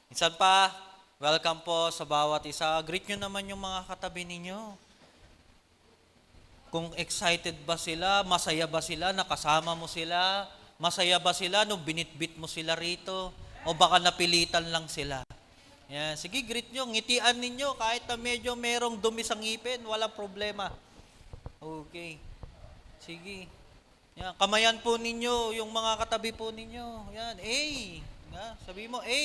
Minsan pa, welcome po sa bawat isa. Greet nyo naman yung mga katabi ninyo. Kung excited ba sila, masaya ba sila, nakasama mo sila, masaya ba sila nung binitbit mo sila rito, o baka napilitan lang sila. Yan. Sige, greet nyo, ngitian ninyo, kahit na medyo merong dumi sa ngipin, walang problema. Okay. Sige. Yan. Kamayan po ninyo yung mga katabi po ninyo. Yan. A. Yan. Sabi mo, A.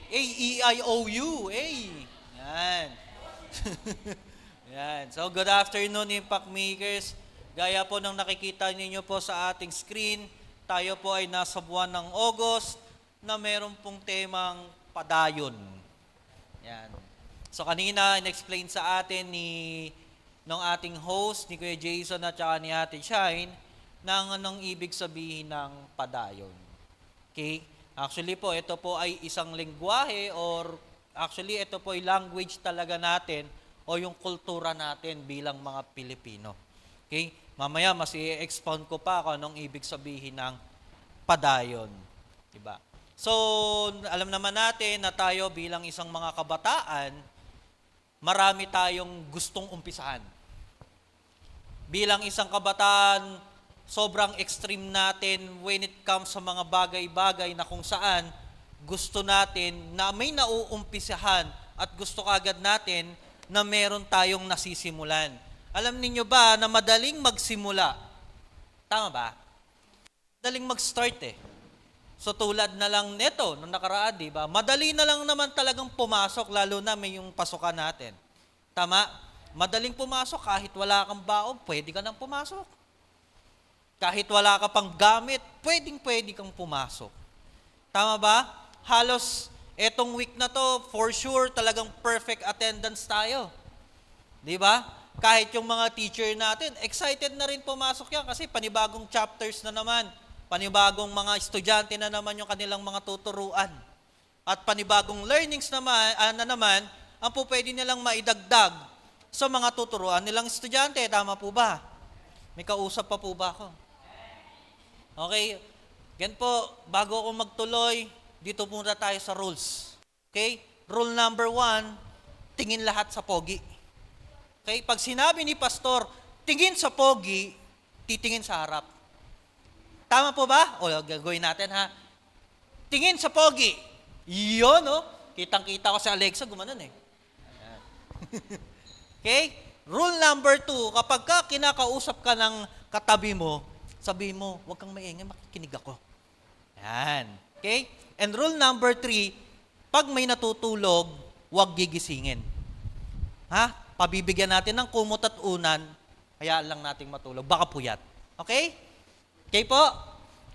A-E-I-O-U. A. Yan. Yan. So, good afternoon, Impact Makers. Gaya po ng nakikita ninyo po sa ating screen, tayo po ay nasa buwan ng August na meron pong temang padayon. Yan. So, kanina, in-explain sa atin ng ating host, ni Kuya Jason at saka ni Ate Shine, ng anong ibig sabihin ng padayon. Okay? Actually po, ito po ay isang lengguwahe or actually ito po ay language talaga natin o yung kultura natin bilang mga Pilipino. Okay? Mamaya mas i-expound ko pa kung anong ibig sabihin ng padayon. Diba? So, alam naman natin na tayo bilang isang mga kabataan, marami tayong gustong umpisahan. Bilang isang kabataan, sobrang extreme natin when it comes sa mga bagay-bagay na kung saan gusto natin na may nauumpisahan at gusto kagad natin na meron tayong nasisimulan. Alam niyo ba na madaling magsimula? Tama ba? Madaling mag-start eh. So tulad na lang neto, nung nakaraan, di ba? Madali na lang naman talagang pumasok, lalo na may yung pasukan natin. Tama? Madaling pumasok, kahit wala kang baon, pwede ka nang pumasok. Kahit wala ka pang gamit, pwedeng-pwede kang pumasok. Tama ba? Halos etong week na to, for sure, talagang perfect attendance tayo. Di ba? Kahit yung mga teacher natin, excited na rin pumasok yan kasi panibagong chapters na naman. Panibagong mga estudyante na naman yung kanilang mga tuturuan. At panibagong learnings naman, ang po pwede nilang maidagdag sa mga tuturuan nilang estudyante. Tama po ba? May kausap pa po ba ako? Okay, yan po, bago ako magtuloy, dito muna tayo sa rules. Okay, rule number 1, tingin lahat sa pogi. Okay, pag sinabi ni pastor, tingin sa pogi, titingin sa harap. Tama po ba? O, gagawin natin ha. Tingin sa pogi. Yun, no? Kitang-kita ko sa Alexa, gumanon eh. Okay, rule number 2, kapag ka kinakausap ka ng katabi mo, sabi mo, huwag kang maingay, makikinig ako. Yan. Okay? And rule number 3, pag may natutulog, huwag gigisingin. Ha? Pabibigyan natin ng kumot at unan, hayaan lang nating matulog. Baka puyat. Okay? Okay po?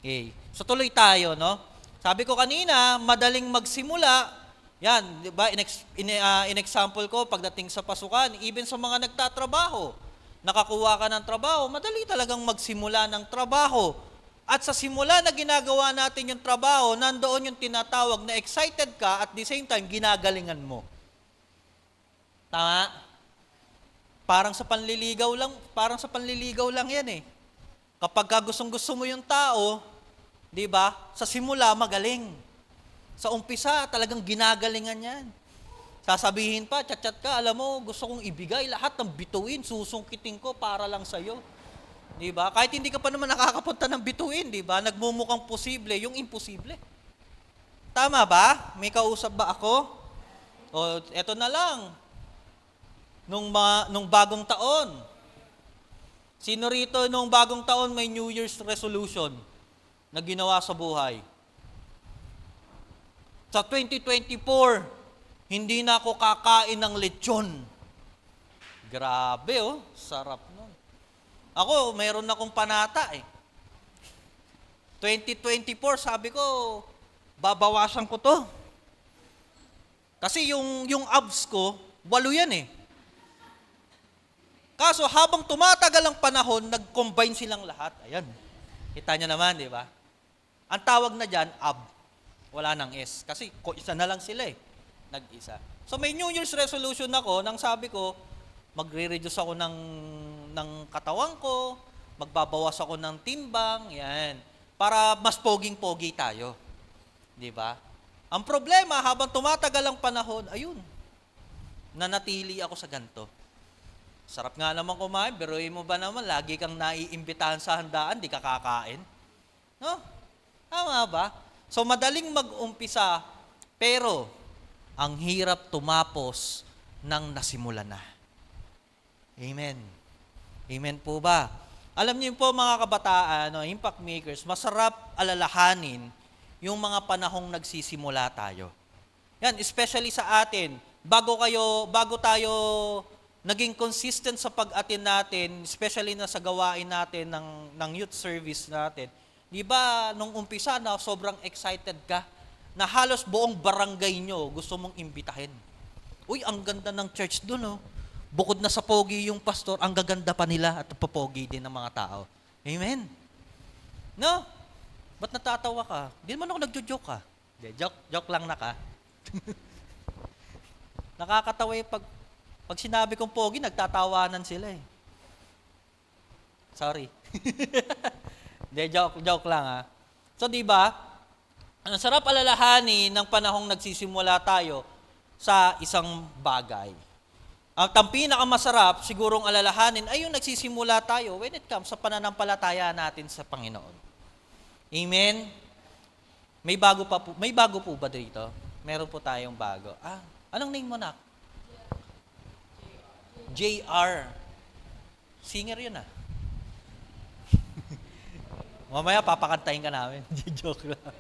Okay. So tuloy tayo, no? Sabi ko kanina, madaling magsimula. Yan, di ba? In example ko, pagdating sa pasukan, even sa mga nagtatrabaho, nakakuha ka ng trabaho, madali talagang magsimula ng trabaho. At sa simula na ginagawa natin yung trabaho, nandoon yung tinatawag na excited ka at the same time, ginagalingan mo. Tama? Parang sa panliligaw lang yan eh. Kapag gustong-gusto mo yung tao, di ba? Sa simula, magaling. Sa umpisa, talagang ginagalingan yan. Sasabihin pa, chat-chat ka, alam mo, gusto kong ibigay lahat ng bituin, susungkitin ko para lang sa'yo. Di ba? Kahit hindi ka pa naman nakakapunta ng bituin, di ba? Nagmumukhang posible, yung imposible. Tama ba? May kausap ba ako? O, eto na lang. Nung bagong taon, sino rito nung bagong taon may New Year's resolution na ginawa sa buhay? Sa 2024, hindi na ako kakain ng lechon. Grabe oh, sarap nun. Ako, mayroon akong panata eh. 2024, sabi ko, babawasan ko to. Kasi yung abs ko, 8 yan eh. Kaso habang tumatagal ang panahon, nag-combine silang lahat. Ayan. Kita nyo naman, di ba? Ang tawag na dyan, ab. Wala nang S. Kasi isa na lang sila eh. Nag-isa. So may New Year's resolution ako nang sabi ko, magre-reduce ako ng katawan ko, magbabawas ako ng timbang, yan. Para mas poging-pogi tayo. Di ba? Ang problema, habang tumatagal ang panahon, ayun, nanatili ako sa ganito. Sarap nga naman kumain, pero mo ba naman, lagi kang naiimbitahan sa handaan, di ka kakain? No? Tama ba? So, madaling mag-umpisa, pero ang hirap tumapos nang nasimulan na. Amen. Amen po ba? Alam niyo po mga kabataan, impact makers, masarap alalahanin yung mga panahong nagsisimula tayo. Yan, especially sa atin, bago tayo naging consistent sa pag-attend natin, especially na sa gawain natin ng youth service natin. Di ba, nung umpisa na sobrang excited ka, na halos buong barangay nyo gusto mong imbitahin. Uy, ang ganda ng church doon, oh. Bukod na sa pogi yung pastor, ang gaganda pa nila at papogi din ng mga tao. Amen? No? Ba't natatawa ka? Di naman ako nagjo-joke ka. Joke lang na ka. Nakakatawa yung pag sinabi kong pogi, nagtatawanan sila eh. Sorry. Joke lang ha. So di ba, ang sarap alalahanin ng panahong nagsisimula tayo sa isang bagay. Ang pinakamasarap sigurong alalahanin ay yung nagsisimula tayo when it comes sa pananampalataya natin sa Panginoon. Amen? May bago po ba dito? Meron po tayong bago. Anong name mo, nak? JR. Singer yun Mamaya papakantahin ka namin. Joke lang.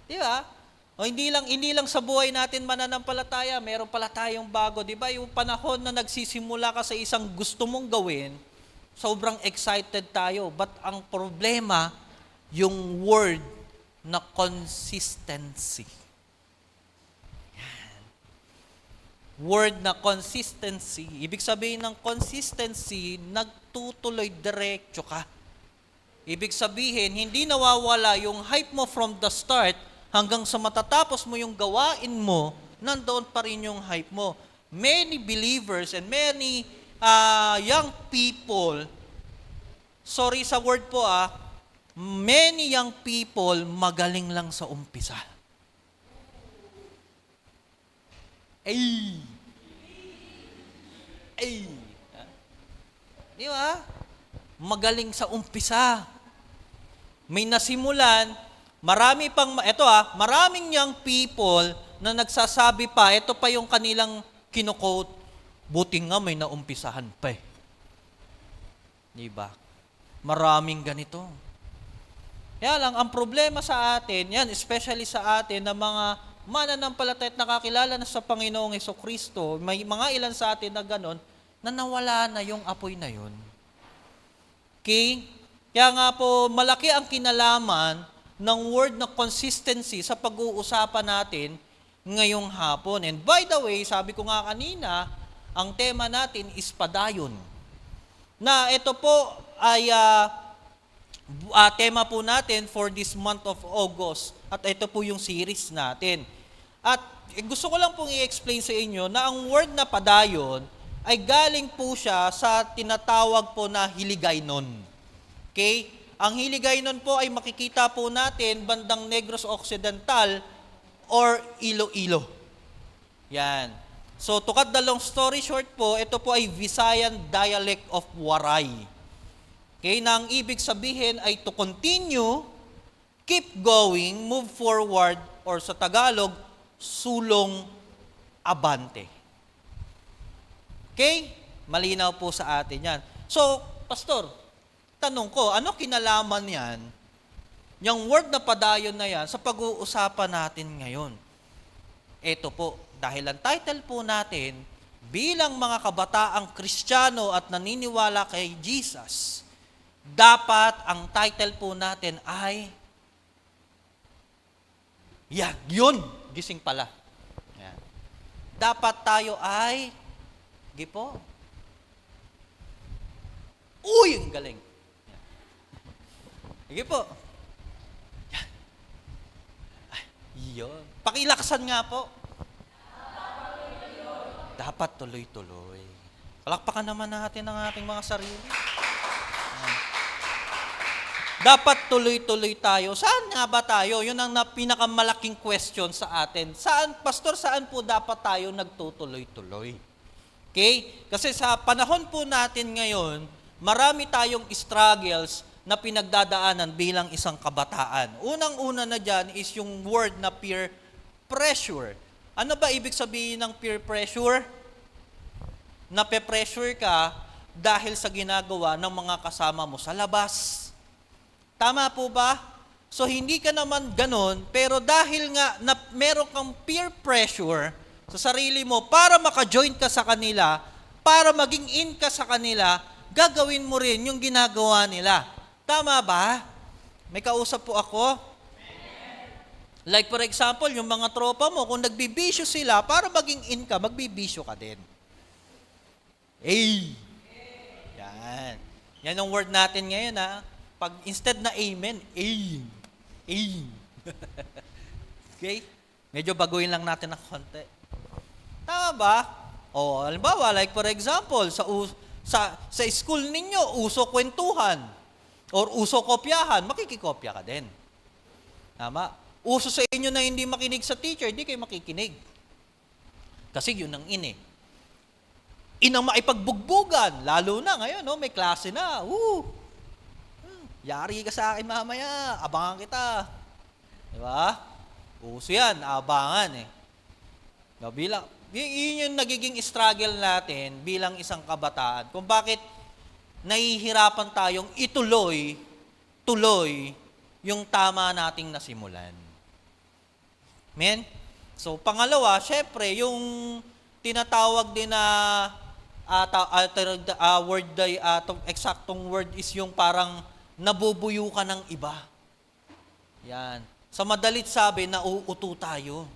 Di ba? O hindi lang sa buhay natin mananampalataya, meron pala tayong bago. Di ba? Yung panahon na nagsisimula ka sa isang gusto mong gawin, sobrang excited tayo. But ang problema, yung word na consistency. Yan. Word na consistency. Ibig sabihin ng consistency, nagtutuloy diretso ka. Ibig sabihin, hindi nawawala yung hype mo from the start hanggang sa matatapos mo yung gawain mo, nandoon pa rin yung hype mo. Many believers and many young people, sorry sa word po many young people magaling lang sa umpisa. Ay! Di ba? Magaling sa umpisa. May nasimulan, maraming young people na nagsasabi pa, ito pa yung kanilang kino-quote, buti nga may naumpisahan pa eh. Di ba? Maraming ganito. Kaya lang, ang problema sa atin, yan, especially sa atin, na mga mananampalataya at nakakilala na sa Panginoong Hesukristo, may mga ilan sa atin na ganon, na nawala na yung apoy na yun. Okay? Kaya nga po, malaki ang kinalaman ng word na consistency sa pag-uusapan natin ngayong hapon. And by the way, sabi ko nga kanina, ang tema natin is padayon. Na ito po ay tema po natin for this month of August. At ito po yung series natin. At gusto ko lang pong i-explain sa inyo na ang word na padayon ay galing po siya sa tinatawag po na hiligaynon. Okay? Ang hiligaynon po ay makikita po natin bandang Negros Occidental or Iloilo. Yan. So, to cut the long story short po, ito po ay Visayan dialect of Waray. Okay? Na ang ibig sabihin ay to continue, keep going, move forward, or sa Tagalog, sulong abante. Okay? Malinaw po sa atin yan. So, Pastor, tanong ko, ano kinalaman yan, yung word na padayon na yan, sa pag-uusapan natin ngayon? Ito po, dahil ang title po natin, bilang mga kabataang Kristiyano at naniniwala kay Jesus, dapat ang title po natin ay, yun, gising pala. Yan. Dapat tayo ay, uy, ang galing. Sige po. Yan. Yun. Pakilaksan nga po. Dapat tuloy-tuloy. Palakpakan naman natin ang ating mga sarili. Dapat tuloy-tuloy tayo. Saan nga ba tayo? Yun ang pinakamalaking question sa atin. Saan, Pastor, saan po dapat tayo nagtutuloy-tuloy? Okay? Kasi sa panahon po natin ngayon, marami tayong struggles na pinagdadaanan bilang isang kabataan. Unang-una na dyan is yung word na peer pressure. Ano ba ibig sabihin ng peer pressure? Nape-pressure ka dahil sa ginagawa ng mga kasama mo sa labas. Tama po ba? So hindi ka naman ganon, pero dahil nga na meron kang peer pressure sa sarili mo para maka-join ka sa kanila, para maging in ka sa kanila, gagawin mo rin yung ginagawa nila. Tama ba? May kausap po ako. Like for example, yung mga tropa mo, kung nagbibisyo sila, para maging in ka, magbibisyo ka din. Ay! Yan. Yan ang word natin ngayon, ha? Pag instead na amen, aim. Aim. Okay? Medyo baguhin lang natin ng konti. Tama ba? O, halimbawa, like for example, sa school ninyo, uso kwentuhan or uso kopyahan, makikikopya ka din. Tama? Uso sa inyo na hindi makinig sa teacher, hindi kayo makikinig. Kasi yun ang in eh. Inang maipagbugbugan, lalo na ngayon, no, may klase na. Yari ka sa akin mamaya, abangan kita. Di ba? Uso yan, abangan eh. No, yun yung nagiging struggle natin bilang isang kabataan. Kung bakit nahihirapan tayong tuloy yung tama nating nasimulan. Amen? So, pangalawa, syempre, yung tinatawag din na eksaktong word is yung parang nabubuyo ka ng iba. Yan. Sa madalit sabi, nauuto tayo.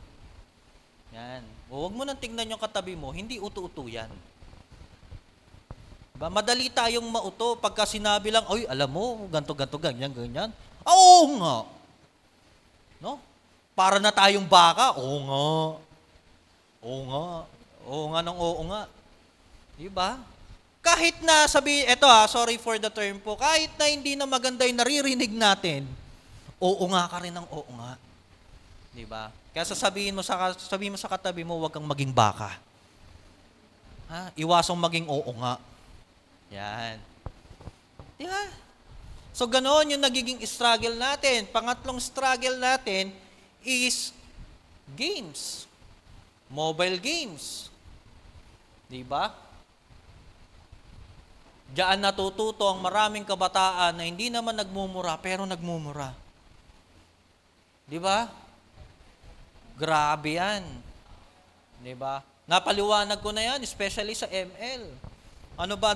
Yan. Huwag mo nang tingnan yung katabi mo, hindi uto-uto yan. Diba? Madali tayong mauto pagka sinabi lang, oy, alam mo, ganto, ganyan. Oo nga. No? Para na tayong baka, oo nga. Oo nga ng oo nga. Diba? Kahit na sorry for the term po, kahit na hindi na maganda yung naririnig natin, oo nga ka rin ng oo nga. Diba? Kaya sabihin mo sa katabi mo, huwag kang maging baka. Ha? Iwasong maging oo nga. Yan. Diba? So, ganoon yung nagiging struggle natin. Pangatlong struggle natin is games. Mobile games. Diba? Diyan natututo ang maraming kabataan na hindi naman nagmumura, pero nagmumura. Di ba? Grabe yan. Di ba? Napaliwanag ko na yan, especially sa ML. Ano ba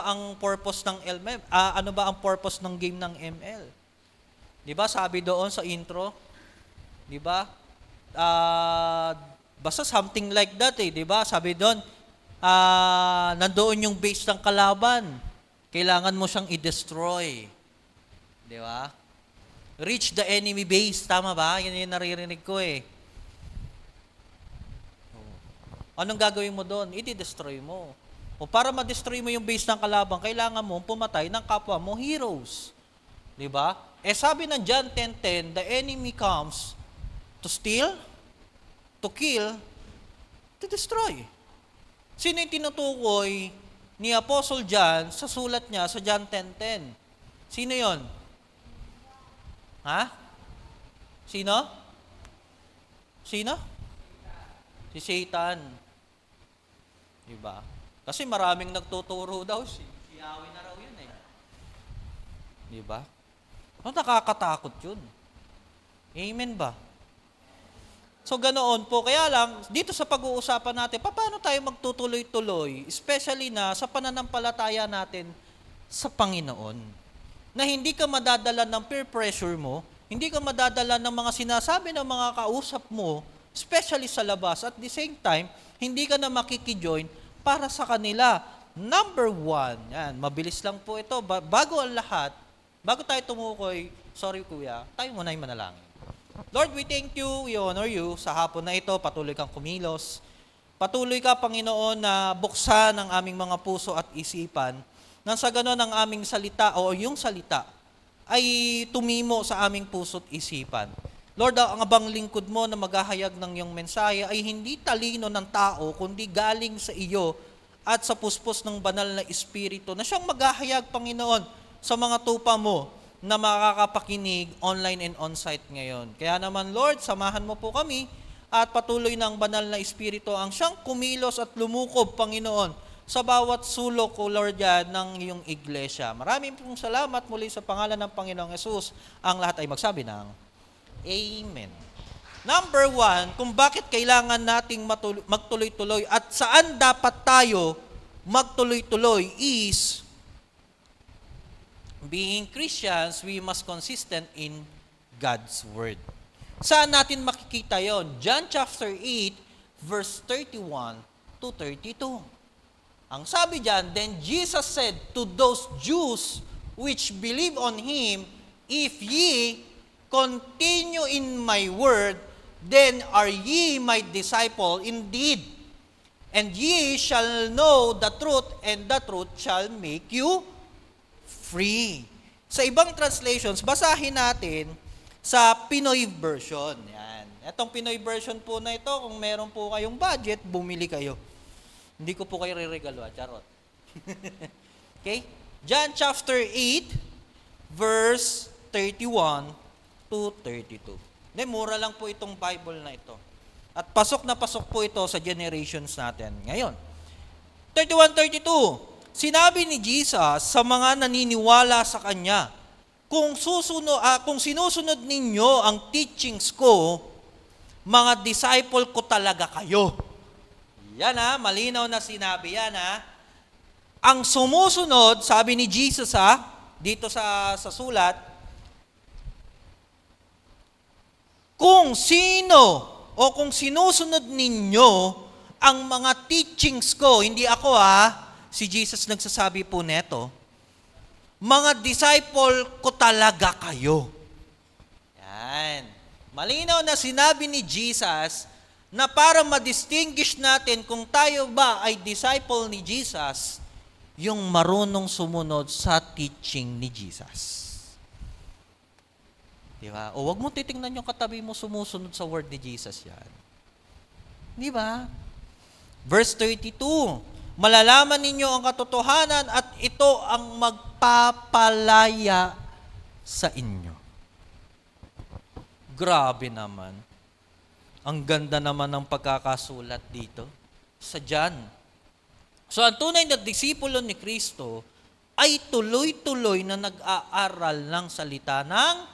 ang purpose ng ML? Ano ba ang purpose ng game ng ML? Di ba? Sabi doon sa intro, di ba? Basta something like that eh, di ba? Sabi doon, nandoon yung base ng kalaban. Kailangan mo siyang i-destroy. Di ba? Reach the enemy base. Tama ba? Yan yung naririnig ko eh. Anong gagawin mo doon? I-destroy mo. O para ma-destroy mo yung base ng kalaban, kailangan mo pumatay ng kapwa mo heroes. Di ba? Sabi ng John 10:10, the enemy comes to steal, to kill, to destroy. Sino yung tinutukoy ni Apostle John sa sulat niya sa John 10:10? Sino yon? Ha? Sino? Si Satan. Diba? Kasi maraming nagtuturo daw si Yahweh na raw yun eh. Diba? Nakakatakot yun. Amen ba? So ganoon po, kaya lang, dito sa pag-uusapan natin, paano tayo magtutuloy-tuloy, especially na sa pananampalataya natin sa Panginoon, na hindi ka madadala ng peer pressure mo, hindi ka madadala ng mga sinasabi ng mga kausap mo, especially sa labas, at the same time, hindi ka na makikijoin para sa kanila. Number 1, yan, mabilis lang po ito, bago ang lahat, bago tayo tumukoy, sorry kuya, tayo muna yung manalangin. Lord, we thank you, we honor you sa hapon na ito, patuloy kang kumilos. Patuloy ka, Panginoon, na buksan ang aming mga puso at isipan nang sa ganon ang aming salita o yung salita ay tumimo sa aming puso't isipan. Lord, ang abang lingkod mo na maghahayag ng iyong mensahe ay hindi talino ng tao, kundi galing sa iyo at sa puspos ng banal na Espiritu na siyang maghahayag, Panginoon, sa mga tupa mo na makakapakinig online and on-site ngayon. Kaya naman, Lord, samahan mo po kami at patuloy ng banal na Espiritu ang siyang kumilos at lumukob, Panginoon, sa bawat sulok, O Lord, yan, ng iyong iglesia. Maraming pong salamat muli sa pangalan ng Panginoong Yesus. Ang lahat ay magsabi ng Amen. Number 1, kung bakit kailangan nating magtuloy-tuloy at saan dapat tayo magtuloy-tuloy is, being Christians, we must consistent in God's Word. Saan natin makikita yon? John chapter 8, verse 31 to 32. Ang sabi diyan, then Jesus said to those Jews which believe on Him, if ye continue in my word, then are ye my disciple indeed. And ye shall know the truth, and the truth shall make you free. Sa ibang translations, basahin natin sa Pinoy version. Yan. Etong Pinoy version po na ito, kung meron po kayong budget, bumili kayo. Hindi ko po kayo re-regalo, charot. Okay? John chapter 8, verse 31 to 32. Mura lang po itong Bible na ito. At pasok na pasok po ito sa generations natin ngayon. 31-32, sinabi ni Jesus sa mga naniniwala sa Kanya, kung sinusunod ninyo ang teachings ko, mga disciple ko talaga kayo. Yan malinaw na sinabi yan Ang sumusunod, sabi ni Jesus dito sa sulat, kung sino o kung sinusunod ninyo ang mga teachings ko, hindi ako si Jesus nagsasabi po neto, mga disciple ko talaga kayo. Yan. Malinaw na sinabi ni Jesus na para ma-distinguish natin kung tayo ba ay disciple ni Jesus, yung marunong sumunod sa teaching ni Jesus. Diba? O wag mo titingnan yung katabi mo sumusunod sa word ni Jesus yan. Diba? Verse 32, malalaman ninyo ang katotohanan at ito ang magpapalaya sa inyo. Grabe naman. Ang ganda naman ng pagkakasulat dito sa John. So ang tunay na disipulo ni Kristo ay tuloy-tuloy na nag-aaral ng salita ng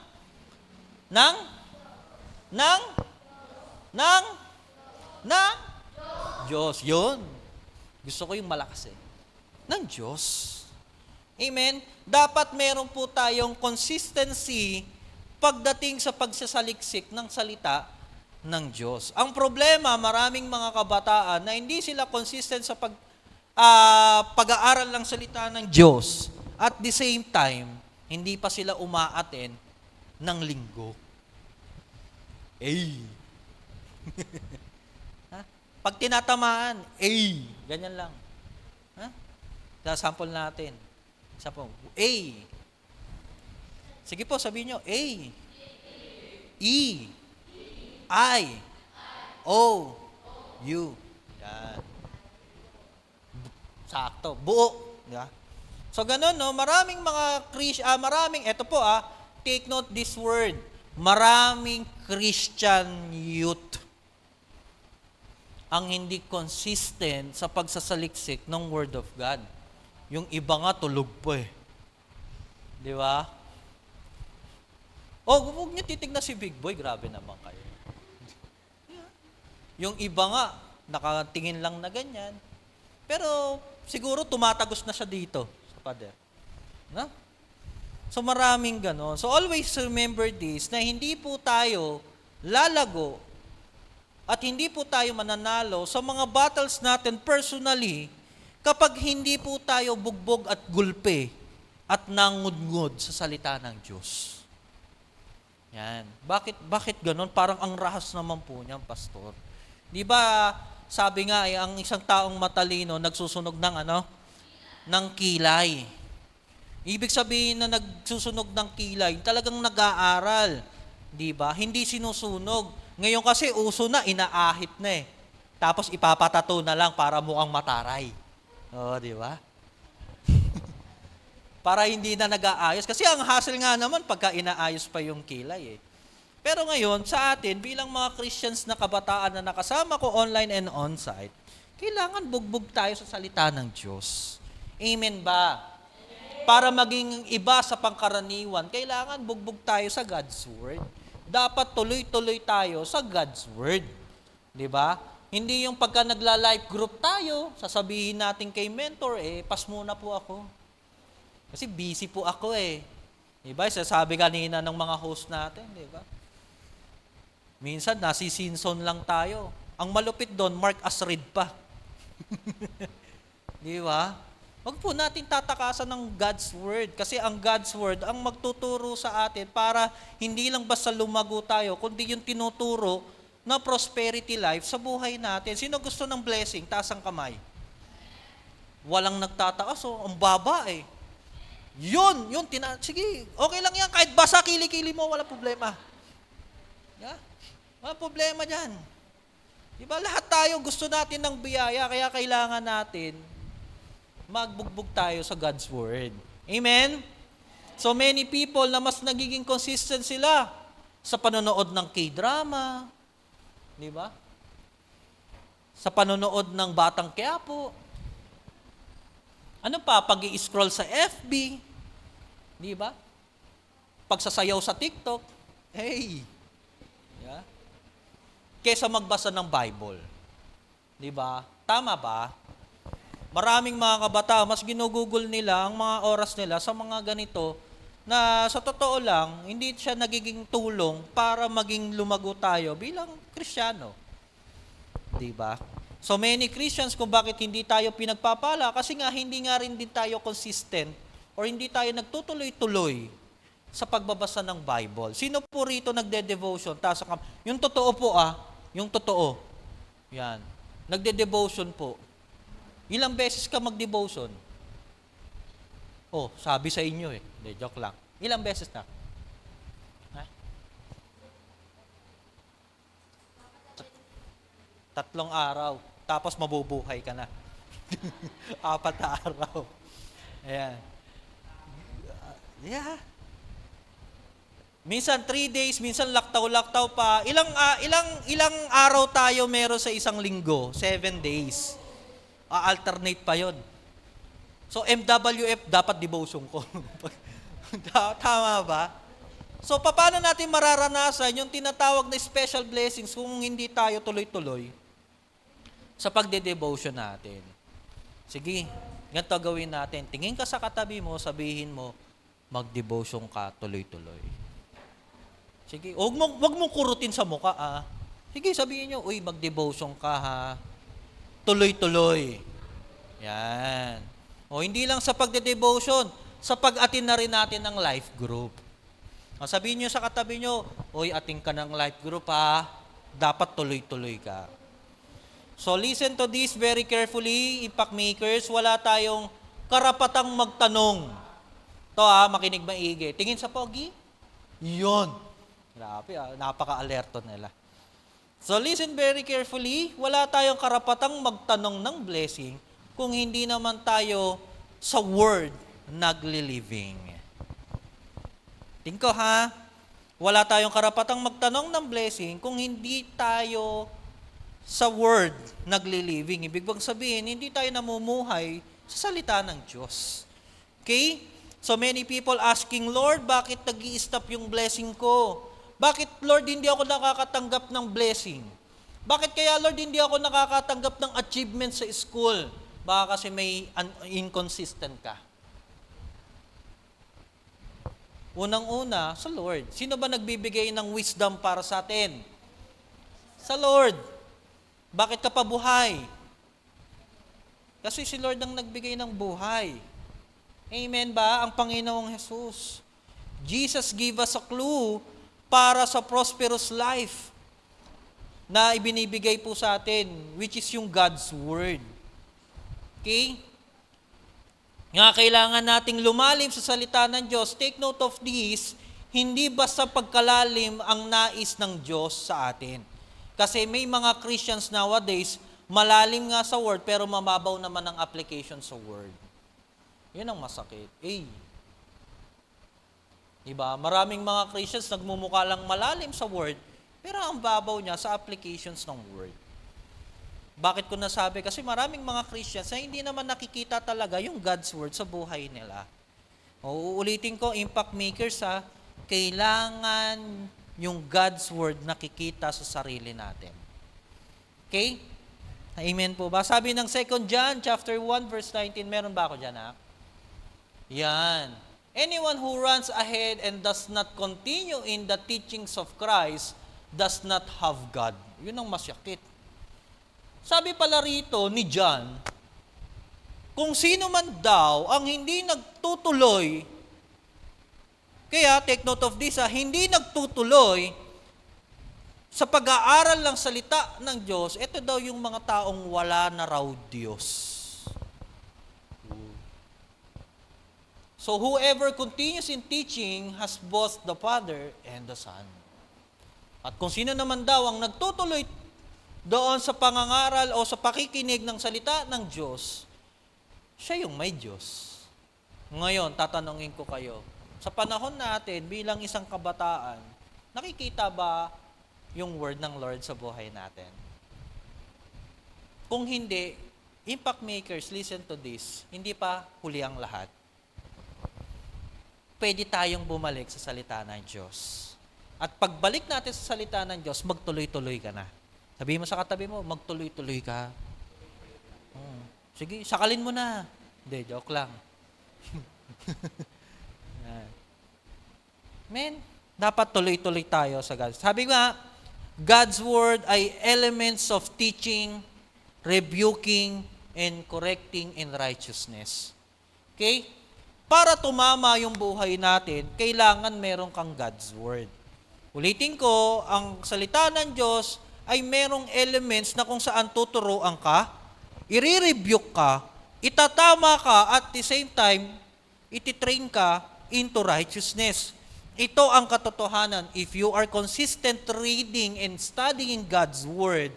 Diyos. Yun. Gusto ko yung malakas ng Diyos. Amen? Dapat meron po tayong consistency pagdating sa pagsasaliksik ng salita ng Diyos. Ang problema, maraming mga kabataan na hindi sila consistent sa pag-aaral ng salita ng Diyos. At the same time, hindi pa sila umaaten ng linggo. Pag tinatamaan, ganyan lang. Sample natin. Isa po, Sige po, sabihin nyo, E, I, O, U. Yan. Sakto. Buo. Yeah. So, ganun, no? Maraming eto po, take note this word. Maraming Christian youth ang hindi consistent sa pagsasaliksik ng Word of God. Yung iba nga tulog po Di ba? Huwag niyo titignan si Big Boy, grabe naman kayo. Yung iba nga, nakatingin lang na ganyan. Pero siguro tumatagos na siya dito sa pader. No? So maraming ganon. So always remember this, na hindi po tayo lalago at hindi po tayo mananalo sa mga battles natin personally kapag hindi po tayo bugbog at gulpe at nangudngod sa salita ng Diyos. Yan. Bakit ganon? Parang ang rahas naman po niyan, pastor. Di ba, sabi nga ang isang taong matalino nagsusunog ng ng kilay. Ibig sabihin na nagsusunog ng kilay, talagang nag-aaral. Di ba? Hindi sinusunog. Ngayon kasi uso na, inaahit na eh. Tapos ipapatato na lang para mukhang mataray. Oo, di ba? Para hindi na nag-aayos. Kasi ang hassle nga naman pagka inaayos pa yung kilay eh. Pero ngayon, sa atin, bilang mga Christians na kabataan na nakasama ko online and on-site, kailangan bugbog tayo sa salita ng Diyos. Amen ba? Para maging iba sa pangkaraniwan, kailangan bugbog tayo sa God's Word. Dapat tuloy-tuloy tayo sa God's Word. Di ba? Hindi yung pagka nagla-life group tayo, sasabihin natin kay mentor, pas muna po ako. Kasi busy po ako eh. Di ba? Sasabi kanina ng mga host natin, di ba? Minsan, nasi-season lang tayo. Ang malupit doon, Mark as read pa. Di ba? Huwag po natin tatakasan ng God's Word. Kasi ang God's Word ang magtuturo sa atin para hindi lang basta lumago tayo, kundi yung tinuturo na prosperity life sa buhay natin. Sino gusto ng blessing? Taas ang kamay. Walang nagtataas. So, ang baba eh. Sige, okay lang yan. Kahit basa kilikili mo, wala problema. Yeah? Wala problema dyan. Diba lahat tayo gusto natin ng biyaya, kaya kailangan natin magbugbog tayo sa God's Word. Amen? So many people na mas nagiging consistent sila sa panonood ng K-drama, di ba? Sa panonood ng Batang Quiapo. Ano pa? Pag-i-scroll sa FB, di ba? Pagsasayaw sa TikTok, hey! Yeah? Kesa magbasa ng Bible. Di ba? Tama ba? Maraming mga kabataan, mas ginugugol nila ang mga oras nila sa mga ganito na sa totoo lang, hindi siya nagiging tulong para maging lumago tayo bilang Kristiyano. Diba? So many Christians kung bakit hindi tayo pinagpapala kasi nga hindi nga rin din tayo consistent or hindi tayo nagtutuloy-tuloy sa pagbabasa ng Bible. Sino po rito nagde-devotion? Yung totoo po yung totoo. Yan. Nagde-devotion po. Ilang beses ka mag-devotion? Oh, sabi sa inyo eh. Hindi, joke lang. Ilang beses na? Ha? 3 araw. Tapos mabubuhay ka na. 4 araw. Ayan. Yeah. Minsan 3 days, minsan laktaw-laktaw pa. Ilang araw tayo meron sa isang linggo? 7 days. Alternate pa yon. So, MWF, dapat devotion ko. Tama ba? So, paano natin mararanasan yung tinatawag na special blessings kung hindi tayo tuloy-tuloy sa pagde-devotion natin? Sige, ganito gawin natin. Tingin ka sa katabi mo, sabihin mo, mag-devotion ka tuloy-tuloy. Sige, wag mong kurutin sa mukha, Sige, sabihin nyo, uy, mag-devotion ka, tuloy-tuloy. Yan. O hindi lang sa pagde-devotion, sa pag-attend na rin natin ng life group. O, sabihin nyo sa katabi nyo, uy, attend ka ng life group dapat tuloy-tuloy ka. So listen to this very carefully, impact makers, wala tayong karapatang magtanong. To makinig maigi. Tingin sa pogi? Yun. Grabe napaka-alerto nila. So listen very carefully, wala tayong karapatang magtanong ng blessing kung hindi naman tayo sa Word nagli-living. Tingko wala tayong karapatang magtanong ng blessing kung hindi tayo sa Word nagli-living. Ibig bang sabihin, hindi tayo namumuhay sa salita ng Diyos. Okay? So many people asking, Lord, bakit nag-i-stop yung blessing ko? Bakit, Lord, hindi ako nakakatanggap ng blessing? Bakit kaya, Lord, hindi ako nakakatanggap ng achievement sa school? Baka kasi may inconsistent ka. Unang-una, sa Lord. Sino ba nagbibigay ng wisdom para sa atin? Sa Lord. Bakit ka pa buhay? Kasi si Lord ang nagbigay ng buhay. Amen ba? Ang Panginoong Jesus. Jesus gave us a clue para sa prosperous life na ibinibigay po sa atin, which is yung God's Word. Okay? Nga kailangan nating lumalim sa salita ng Diyos. Take note of this, hindi basta pagkalalim ang nais ng Diyos sa atin. Kasi may mga Christians nowadays, malalim nga sa word, pero mababaw naman ang application sa word. Yun ang masakit. Diba? Maraming mga Christians nagmumukha lang malalim sa word, pero ang babaw niya sa applications ng word. Bakit ko nasabi? Kasi maraming mga Christians na hindi naman nakikita talaga yung God's word sa buhay nila. Uulitin ko, impact makers kailangan yung God's word nakikita sa sarili natin. Okay? Amen po ba? Sabi ng 2 John chapter 1 verse 19, meron ba ako dyan Yan. Anyone who runs ahead and does not continue in the teachings of Christ does not have God. Yun ang masyakit. Sabi pala rito ni John, kung sino man daw ang hindi nagtutuloy, kaya take note of this, hindi nagtutuloy sa pag-aaral ng salita ng Diyos, ito daw yung mga taong wala na raw Diyos. So whoever continues in teaching has both the Father and the Son. At kung sino naman daw ang nagtutuloy doon sa pangangaral o sa pakikinig ng salita ng Diyos, siya yung may Diyos. Ngayon, tatanungin ko kayo, sa panahon natin bilang isang kabataan, nakikita ba yung word ng Lord sa buhay natin? Kung hindi, impact makers, listen to this, hindi pa huli ang lahat. Pwede tayong bumalik sa salita ng Diyos. At pagbalik natin sa salita ng Diyos, magtuloy-tuloy ka na. Sabihin mo sa katabi mo, magtuloy-tuloy ka. Sige, sakalin mo na. Hindi, joke lang. Men, dapat tuloy-tuloy tayo sa God. Sabi nga, God's word ay elements of teaching, rebuking, and correcting in righteousness. Okay? Para tumama yung buhay natin, kailangan meron kang God's word. Ulitin ko, ang salita ng Diyos ay merong elements na kung saan tuturuan ka, i-rebuke ka, itatama ka, at the same time, ititrain ka into righteousness. Ito ang katotohanan. If you are consistent reading and studying God's Word,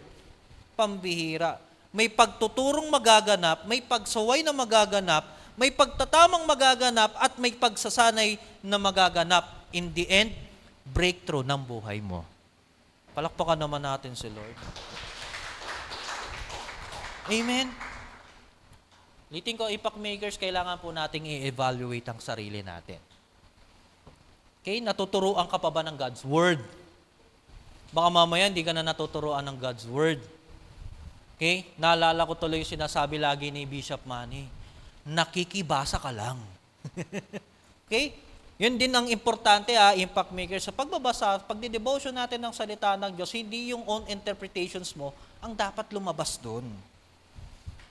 pambihira. May pagtuturong magaganap, may pagsaway na magaganap, may pagtatamang magaganap, at may pagsasanay na magaganap. In the end, breakthrough ng buhay mo. Palakpakan naman natin si Lord. Amen. Liting ko, impact makers, kailangan po nating i-evaluate ang sarili natin. Okay, natuturuan ka pa ba ng God's Word? Baka mamaya hindi ka na natuturuan ng God's Word. Okay, naalala ko tuloy yung sinasabi lagi ni Bishop Manny, nakikibasa ka lang. Okay? Yun din ang importante, impact maker, sa pagbabasa, pagdi-devotion natin ng salita ng Diyos, hindi yung own interpretations mo ang dapat lumabas doon.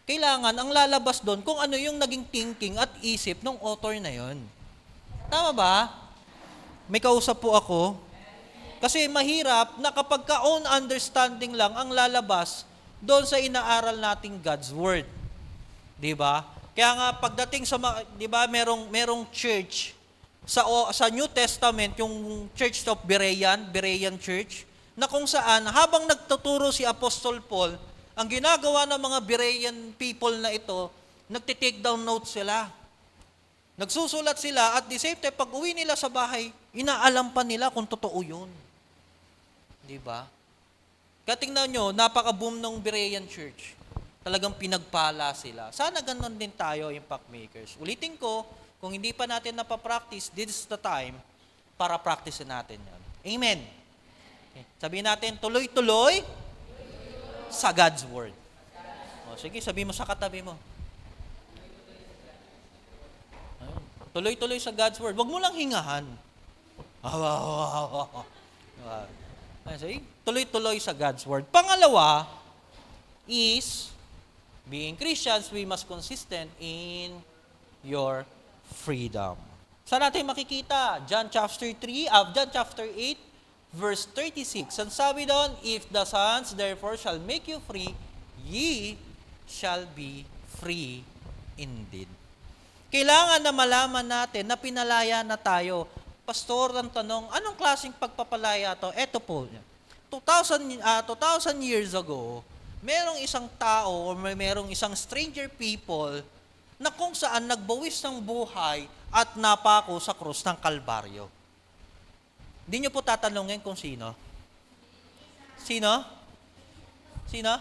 Kailangan ang lalabas doon kung ano yung naging thinking at isip ng author na yon. Tama ba? May kausap po ako. Kasi mahirap na kapag ka-own understanding lang ang lalabas doon sa inaaral nating God's Word. Diba? Kaya nga pagdating sa, diba, merong church, sa New Testament, yung Church of Berean Church, na kung saan, habang nagtuturo si Apostol Paul, ang ginagawa ng mga Berean people na ito, nagtitake down notes sila. Nagsusulat sila, at the same time, pag uwi nila sa bahay, inaalam pa nila kung totoo yun. Diba? Kaya tingnan nyo, napaka-boom ng Berean Church. Talagang pinagpala sila. Sana ganun din tayo, impact makers. Ulitin ko, kung hindi pa natin napapractice, this is the time para practice natin yan. Amen. Okay. Sabihin natin, tuloy-tuloy sa God's Word. Sige, sabihin mo sa katabi mo. Tuloy-tuloy sa God's Word. Huwag mo lang hingahan. Sige, tuloy-tuloy sa God's Word. Pangalawa is, being Christians, we must consistent in your freedom. Saan natin makikita? John chapter 8, verse 36. Ang sabi doon, if the sons therefore shall make you free, ye shall be free indeed. Kailangan na malaman natin na pinalaya na tayo. Pastor, ang tanong, anong klaseng pagpapalaya to? Eto po, 2,000 years ago, merong isang tao o merong isang stranger people na kung saan nagbawis ng buhay at napako sa krus ng Kalbaryo. Hindi niyo po tatanungin kung sino? Sino? Sino?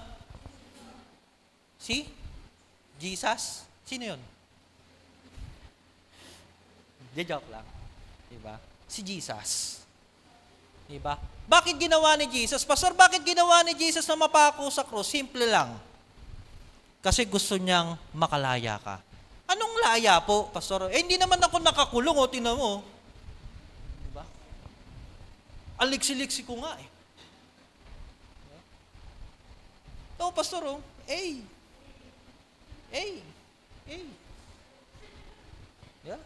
Si? Jesus? Sino yun? De joke lang. Diba? Si Jesus. Diba? Bakit ginawa ni Jesus? Pastor, bakit ginawa ni Jesus na mapako sa krus? Simple lang. Kasi gusto niyang makalaya ka. Anong laya po, Pastor? Hindi naman ako nakakulong, tingnan mo. Diba? Aliksi-liksi ko nga eh. Ito, Pastor, eh. Yeah.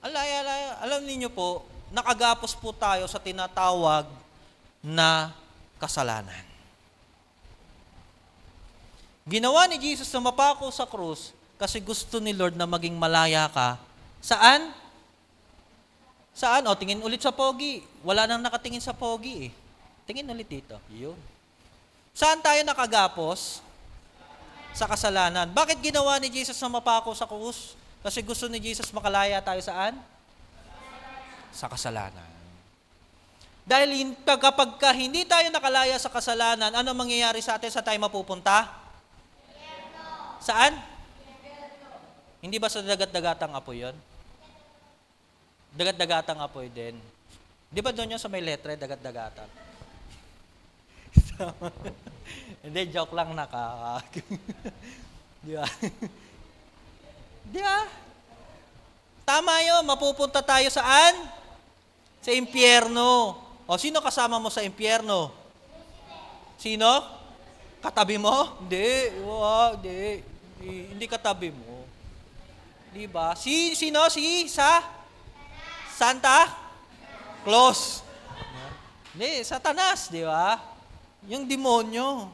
Alaya. Alam niyo po, nakagapos po tayo sa tinatawag na kasalanan. Ginawa ni Jesus na mapako sa krus kasi gusto ni Lord na maging malaya ka. Saan? Saan? Tingin ulit sa pogi. Wala nang nakatingin sa pogi eh. Tingin ulit dito. Yun. Saan tayo nakagapos? Sa kasalanan. Bakit ginawa ni Jesus na mapako sa krus? Kasi gusto ni Jesus makalaya tayo saan? Sa kasalanan. Dahil kapag hindi tayo nakalaya sa kasalanan, ano mangyayari sa atin? Sa tayo mapupunta? Saan? Hindi ba sa dagat-dagatang apoy yun? Dagat-dagatang apoy din. Di ba doon yun sa may letre, dagat-dagatang? Hindi, joke lang Di ba? Di ba? Tama yun, mapupunta tayo saan? Sa impyerno. Sino kasama mo sa impyerno? Sino? Katabi mo? Hindi. Hindi katabi mo. Di ba? Sino? Sa? Santa? Claus. Hindi, Satanas, di ba? Yung demonyo.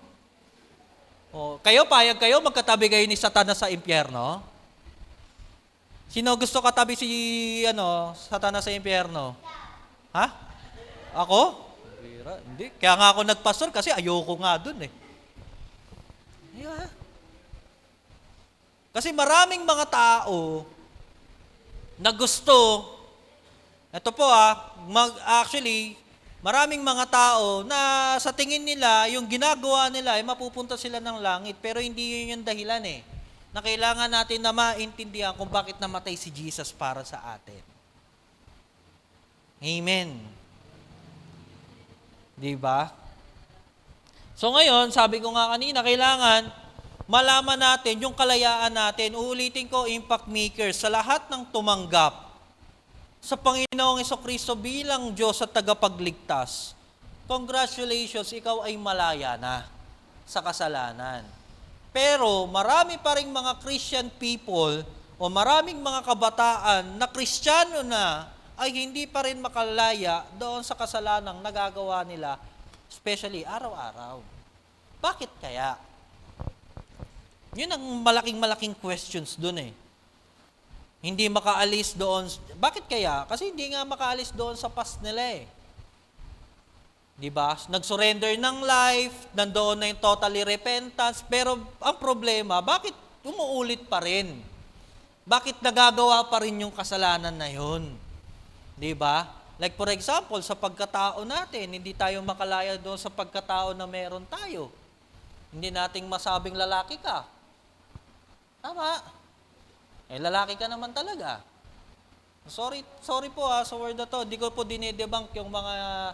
Payag kayo, magkatabi kayo ni Satanas sa impyerno? Sino gusto katabi si Satanas sa impyerno? Ha? Ako? Hindi. Kaya nga ako nagpastor kasi ayoko nga dun eh. Yeah. Kasi maraming mga tao na gusto, ito po maraming mga tao na sa tingin nila, yung ginagawa nila ay mapupunta sila ng langit, pero hindi yun yung dahilan eh. Na kailangan natin na maintindihan kung bakit namatay si Jesus para sa atin. Amen. Diba? So ngayon, sabi ko nga kanina, kailangan malaman natin yung kalayaan natin. Uulitin ko, impact makers, sa lahat ng tumanggap sa Panginoong Jesucristo bilang Diyos at tagapagligtas, congratulations, ikaw ay malaya na sa kasalanan. Pero marami pa ring mga Christian people o maraming mga kabataan na Kristiyano na ay hindi pa rin makalaya doon sa kasalanang nagagawa nila, especially araw-araw. Bakit kaya? Yun ang malaking questions doon eh. Hindi makaalis doon. Bakit kaya? Kasi hindi nga makaalis doon sa past nila eh. Diba? Nag-surrender ng life, nandoon na yung totally repentance, pero ang problema, bakit umuulit pa rin? Bakit nagagawa pa rin yung kasalanan na yun? Diba? Like for example, sa pagkatao natin, hindi tayo makalaya doon sa pagkatao na meron tayo. Hindi nating masabing lalaki ka. Tama. Lalaki ka naman talaga. Sorry po sa word na to. Hindi ko po dinidebunk yung mga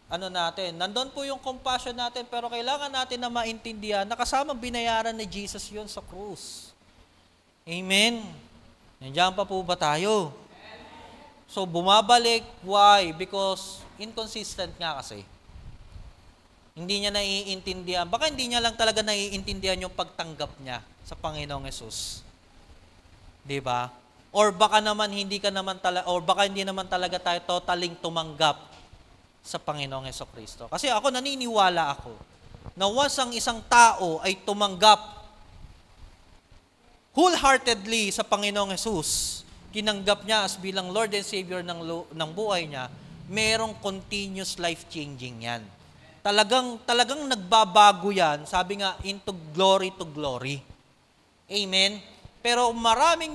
natin. Nandun po yung compassion natin, pero kailangan natin na maintindihan na kasamang binayaran ni Jesus yun sa krus. Amen. Nandiyan pa po ba tayo? So, bumabalik. Why? Because inconsistent nga kasi. Hindi niya naiintindihan. Baka hindi niya lang talaga naiintindihan yung pagtanggap niya sa Panginoong Hesus. Diba? Or baka hindi naman talaga tayo totaling tumanggap sa Panginoong Jesucristo. Kasi ako naniniwala ako na once ang isang tao ay tumanggap wholeheartedly sa Panginoong Jesus, tinanggap niya as bilang Lord and Savior ng buhay niya, merong continuous life-changing yan. Talagang nagbabago yan, sabi nga, into glory to glory. Amen? Pero marami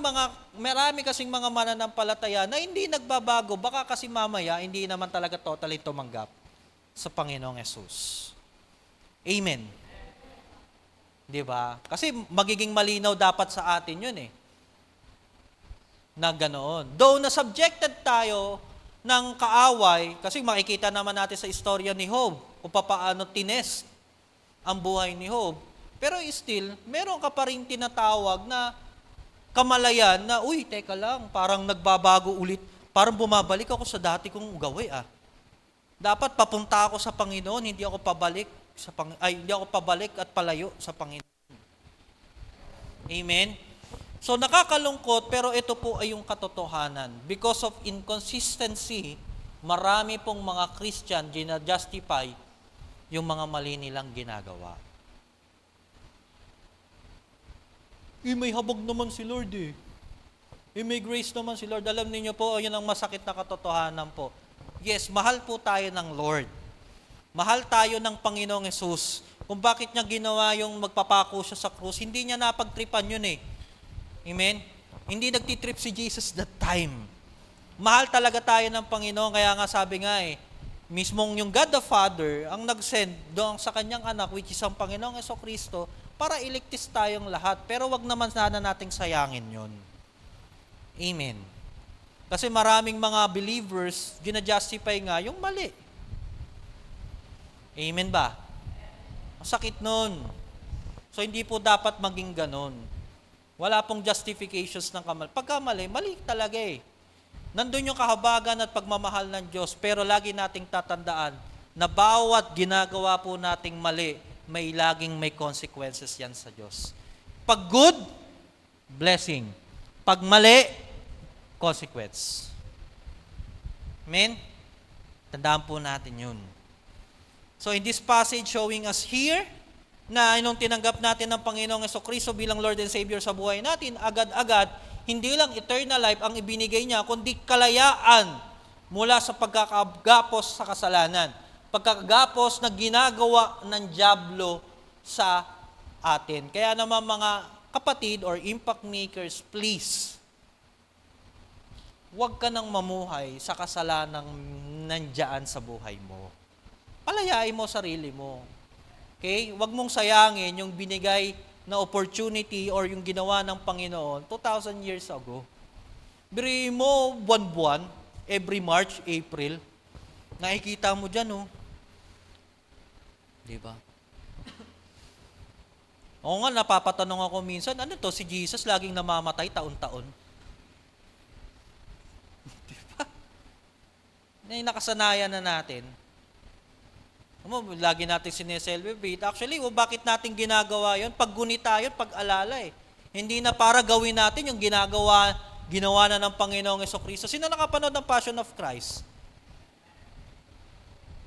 kasing mga mananampalataya na hindi nagbabago, baka kasi mamaya hindi naman talaga totally tumanggap sa Panginoong Jesus. Amen. 'Di ba? Kasi magiging malinaw dapat sa atin 'yun na ganoon. Though na subjected tayo ng kaaway, kasi makikita naman natin sa istorya ni Job kung paano tinest ang buhay ni Job. Pero still, meron ka pa rin tinatawag na kamalayan na, uy, teka lang, parang nagbabago ulit. Parang bumabalik ako sa dati kong gawi Dapat papunta ako sa Panginoon, hindi ako pabalik at palayo sa Panginoon. Amen? So nakakalungkot, pero ito po ay yung katotohanan. Because of inconsistency, marami pong mga Christian gina-justify yung mga mali nilang ginagawa. May habag naman si Lord may grace naman si Lord. Alam niyo po, yun ang masakit na katotohanan po. Yes, mahal po tayo ng Lord. Mahal tayo ng Panginoong Jesus. Kung bakit niya ginawa yung magpapako siya sa krus, hindi niya napagtripan yun Amen? Hindi nagtitrip si Jesus that time. Mahal talaga tayo ng Panginoon, kaya nga sabi nga mismong yung God the Father ang nag-send doon sa kanyang anak, which is ang Panginoong Jesucristo, para iligtas tayong lahat. Pero wag naman sana nating sayangin yon. Amen. Kasi maraming mga believers, gina-justify nga yung mali. Amen ba? Masakit nun. So hindi po dapat maging ganon. Wala pong justifications ng pagkamali, mali talaga Nandun yung kahabagan at pagmamahal ng Diyos, pero lagi nating tatandaan na bawat ginagawa po nating mali, may consequences yan sa Diyos. Pag good, blessing. Pag mali, consequence. Amen? Tandaan po natin yun. So in this passage showing us here, na nung tinanggap natin ng Panginoong Jesucristo bilang Lord and Savior sa buhay natin, agad-agad, hindi lang eternal life ang ibinigay niya, kundi kalayaan mula sa pagkakagapos sa kasalanan. Pagkakagapos na ginagawa ng dyablo sa atin. Kaya naman mga kapatid or impact makers, please, huwag ka nang mamuhay sa kasalanang nandiyan sa buhay mo. Palayain mo sarili mo. Okay? Huwag mong sayangin yung binigay na opportunity or yung ginawa ng Panginoon 2,000 years ago. Biri mo buwan-buwan, every March, April, nakikita mo dyan, Diba? Oo nga, napapatanong ako minsan, ano to, si Jesus laging namamatay taon-taon. Diba? Nakasanayan na natin. Lagi natin sineselebrate. Actually, bakit natin ginagawa yon? Paggunita yun, pag-alala Hindi na para gawin natin yung ginawa na ng Panginoong Jesucristo. Sino nakapanood ng Passion of Christ?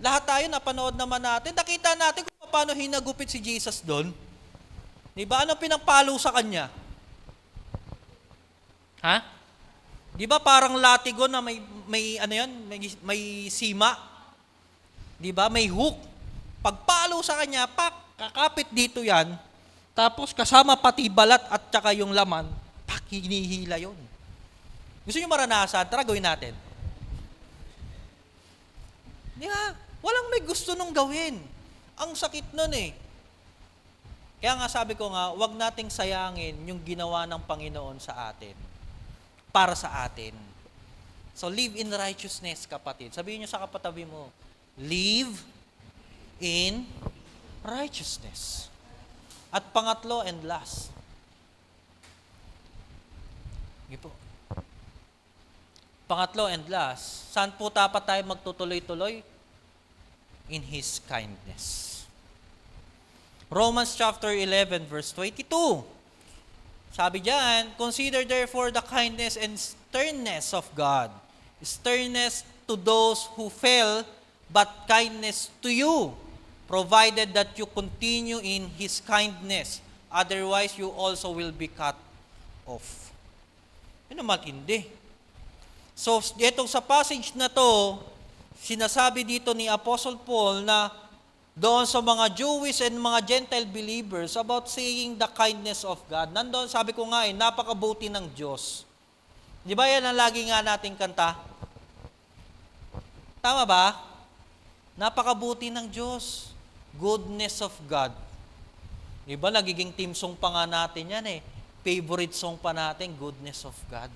Lahat tayo napanood naman natin. Nakita natin kung paano hinagupit si Jesus doon. Diba? Ano pinangpalo sa kanya? Ha? Diba parang latigo na may sima? Diba? May hook. Pagpalo sa kanya, kakapit dito yan. Tapos kasama pati balat at saka yung laman, hinihila yun. Gusto nyo maranasan? Tara, gawin natin. Diba? Walang may gusto nung gawin. Ang sakit nun Kaya nga sabi ko nga, wag nating sayangin yung ginawa ng Panginoon sa atin. Para sa atin. So live in righteousness, kapatid. Sabihin nyo sa kapatabi mo, live in righteousness. At pangatlo and last. Pangatlo and last, saan po dapat tayo magtutuloy-tuloy? In His kindness. Romans chapter 11 verse 22. Sabi diyan, consider therefore the kindness and sternness of God. Sternness to those who fell, but kindness to you, provided that you continue in His kindness. Otherwise, you also will be cut off. Yun ang matindi. So, itong sa passage na to, sinasabi dito ni Apostle Paul na doon sa mga Jewish and mga Gentile believers about saying the kindness of God. Nandoon, sabi ko nga napakabuti ng Diyos. Di ba yan ang lagi nga nating kanta? Tama ba? Napakabuti ng Diyos. Goodness of God. Di ba, nagiging team song pa nga natin yan Favorite song pa natin, Goodness of God.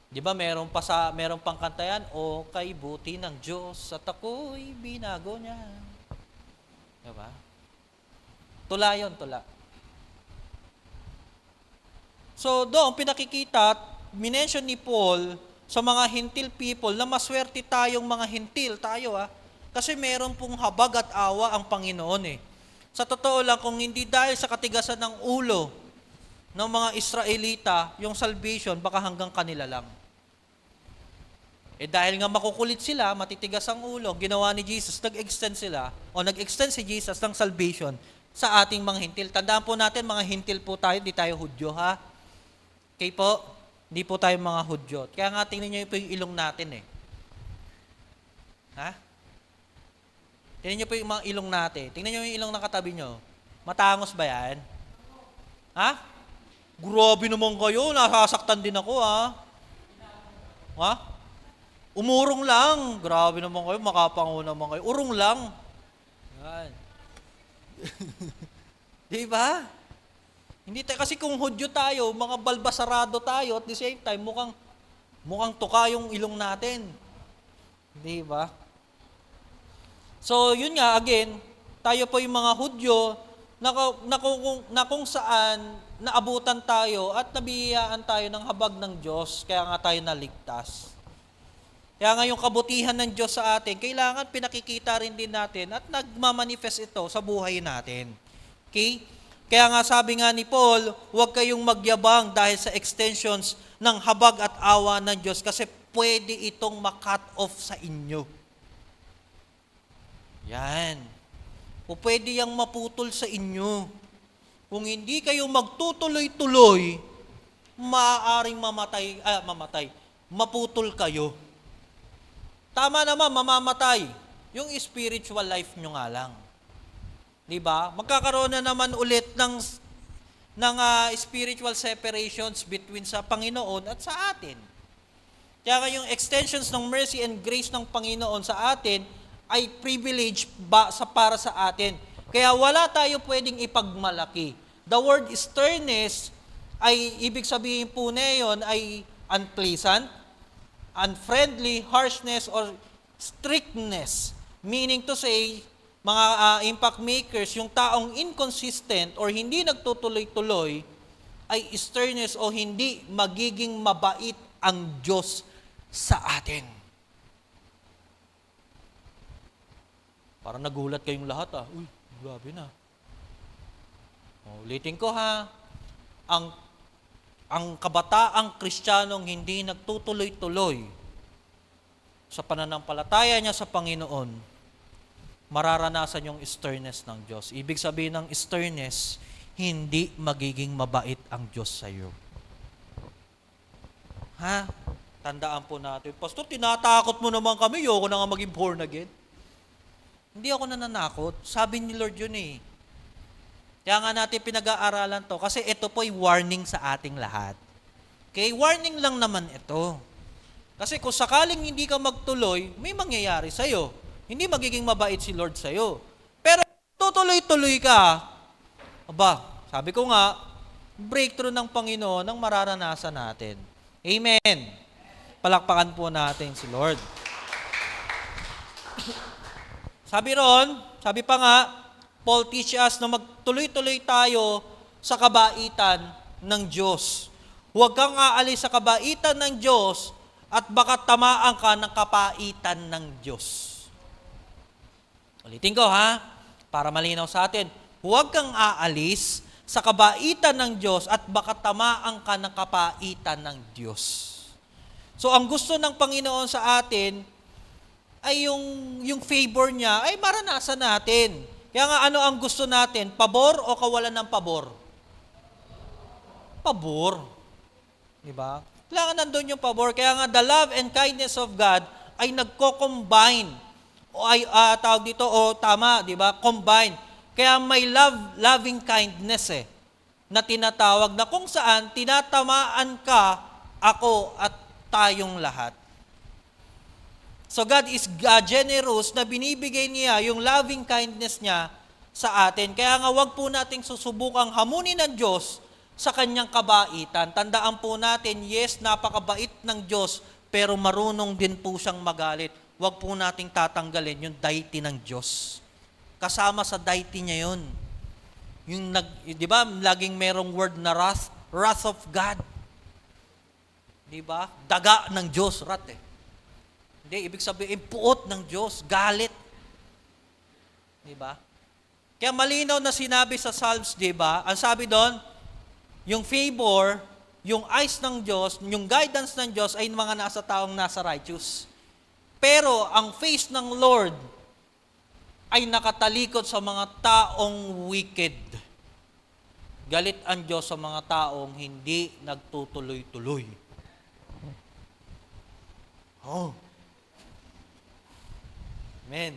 Di ba, meron pang kanta yan, O kay buti ng Diyos at ako'y binago niya. Di ba? Tula yun, tula. So, doon pinakikita, minention ni Paul sa mga hintil people na maswerte tayong mga hintil tayo kasi meron pong habag at awa ang Panginoon Sa totoo lang, kung hindi dahil sa katigasan ng ulo ng mga Israelita, yung salvation, baka hanggang kanila lang. Dahil nga makukulit sila, matitigas ang ulo, ginawa ni Jesus, nag-extend si Jesus ng salvation sa ating mga hintil. Tandaan po natin, mga hintil po tayo, di tayo Hudyo, Okay po? Di po tayo mga Hudyo. Kaya nga, tingnan nyo po yung ilong natin Tingnan nyo po yung mga ilong natin. Tingnan nyo yung ilong ng katabi nyo. Matangos ba yan? Grabe naman kayo, nasasaktan din ako, Umurong lang. Grabe naman kayo, makapango naman kayo. Urong lang. Yan. Di ba? Hindi tayo, kasi kung Hudyo tayo, mga balbasarado tayo, at the same time, mukhang tuka yung ilong natin. Di ba? So, yun nga, again, tayo po yung mga Hudyo na kung saan naabutan tayo at nabihiyaan tayo ng habag ng Diyos, kaya nga tayo naligtas. Kaya nga yung kabutihan ng Diyos sa atin, kailangan pinakikita rin din natin at nagmamanifest ito sa buhay natin. Okay? Kaya nga sabi nga ni Paul, huwag kayong magyabang dahil sa extensions ng habag at awa ng Diyos kasi pwede itong ma-cut off sa inyo. Yan. O pwede yang maputol sa inyo. Kung hindi kayo magtutuloy-tuloy, maaaring maputol kayo. Tama naman, mamamatay. Yung spiritual life nyo nga lang. Diba? Magkakaroon na naman ulit ng spiritual separations between sa Panginoon at sa atin. Kaya nga yung extensions ng mercy and grace ng Panginoon sa atin ay privilege para sa atin. Kaya wala tayo pwedeng ipagmalaki. The word sternness ay ibig sabihin po na yun ay unpleasant, unfriendly, harshness, or strictness. Meaning to say, mga impact makers, yung taong inconsistent or hindi nagtutuloy-tuloy ay sternness o hindi magiging mabait ang Diyos sa atin. Parang nagulat kayong lahat Uy, grabe na. Ulitin ko Ang kabataang Kristiyanong hindi nagtutuloy-tuloy sa pananampalataya niya sa Panginoon, mararanasan yung sternness ng Diyos. Ibig sabihin ng sternness, hindi magiging mabait ang Diyos sa iyo. Tandaan po natin. Pastor, tinatakot mo naman kami, ayoko na nga maging born again. Hindi ako nananakot. Sabi ni Lord yun Kaya nga natin pinag-aaralan to kasi ito po'y warning sa ating lahat. Okay? Warning lang naman ito. Kasi kung sakaling hindi ka magtuloy, may mangyayari sa'yo. Hindi magiging mabait si Lord sa'yo. Pero tutuloy-tuloy ka, sabi ko nga, breakthrough ng Panginoon ang mararanasan natin. Amen. Palakpakan po natin si Lord. Sabi pa nga, Paul teach us na magtuloy-tuloy tayo sa kabaitan ng Diyos. Huwag kang aalis sa kabaitan ng Diyos at baka tamaan ka ng kapaitan ng Diyos. Ulitin ko para malinaw sa atin. Huwag kang aalis sa kabaitan ng Diyos at baka tamaan ka ng kapaitan ng Diyos. So ang gusto ng Panginoon sa atin ay yung favor niya ay maranasan natin. Kaya nga ano ang gusto natin? Pabor o kawalan ng pabor? pabor. Di ba? Kailangan nandun yung pabor. Kaya nga, the love and kindness of God ay nagko-combine. O ay, tawag dito, tama, di ba? Combine. Kaya may loving kindness na tinatawag na kung saan tinatamaan ka, ako at tayong lahat. So God is generous na binibigay niya yung loving kindness niya sa atin. Kaya nga wag po nating susubukang hamunin ng Diyos sa kanyang kabaitan. Tandaan po natin, yes, napakabait ng Diyos, pero marunong din po siyang magalit. Wag po nating tatanggalin yung deity ng Diyos. Kasama sa deity niya yun. Yung di ba, laging merong word na wrath of God. Di ba? Daga ng Diyos, wrath Hindi, ibig sabihin, puot ng Diyos, galit. Di ba? Kaya malinaw na sinabi sa Psalms, di ba? Ang sabi doon, yung favor, yung eyes ng Diyos, yung guidance ng Diyos ay mga nasa taong nasa righteous. Pero ang face ng Lord ay nakatalikod sa mga taong wicked. Galit ang Diyos sa mga taong hindi nagtutuloy-tuloy. Oh. Amen.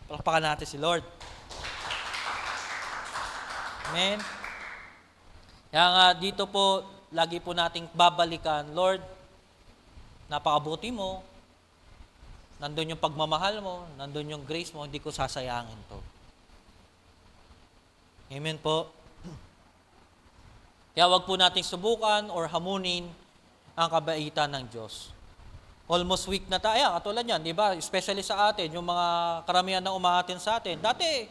Palakpakan natin si Lord. Amen. Kaya nga dito po, lagi po nating babalikan, Lord, napakabuti mo, nandun yung pagmamahal mo, nandun yung grace mo, hindi ko sasayangin to. Amen po. Kaya wag po nating subukan or hamunin ang kabaitan ng Diyos. Almost week na tayo, katulad yan, di ba? Especially sa atin, yung mga karamihan na umaatin sa atin. Dati,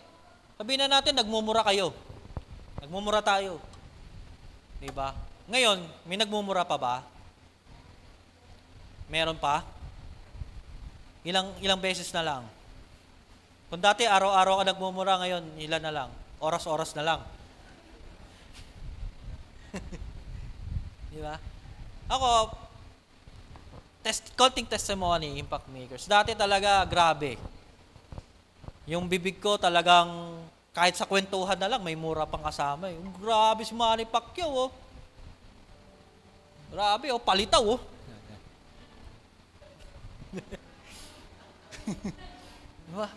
sabihin na natin, nagmumura kayo. Nagmumura tayo. Di ba? Ngayon, may nagmumura pa ba? Meron pa? Ilang beses na lang. Kung dati araw-araw ka nagmumura, ngayon ilan na lang? Oras-oras na lang. Di ba? Ako, konting testimony, Impact Makers. Dati talaga, grabe. Yung bibig ko talagang, kahit sa kwentuhan na lang, may mura pang kasama. Grabe si Manny Pacquiao, Grabe, palitaw, Diba?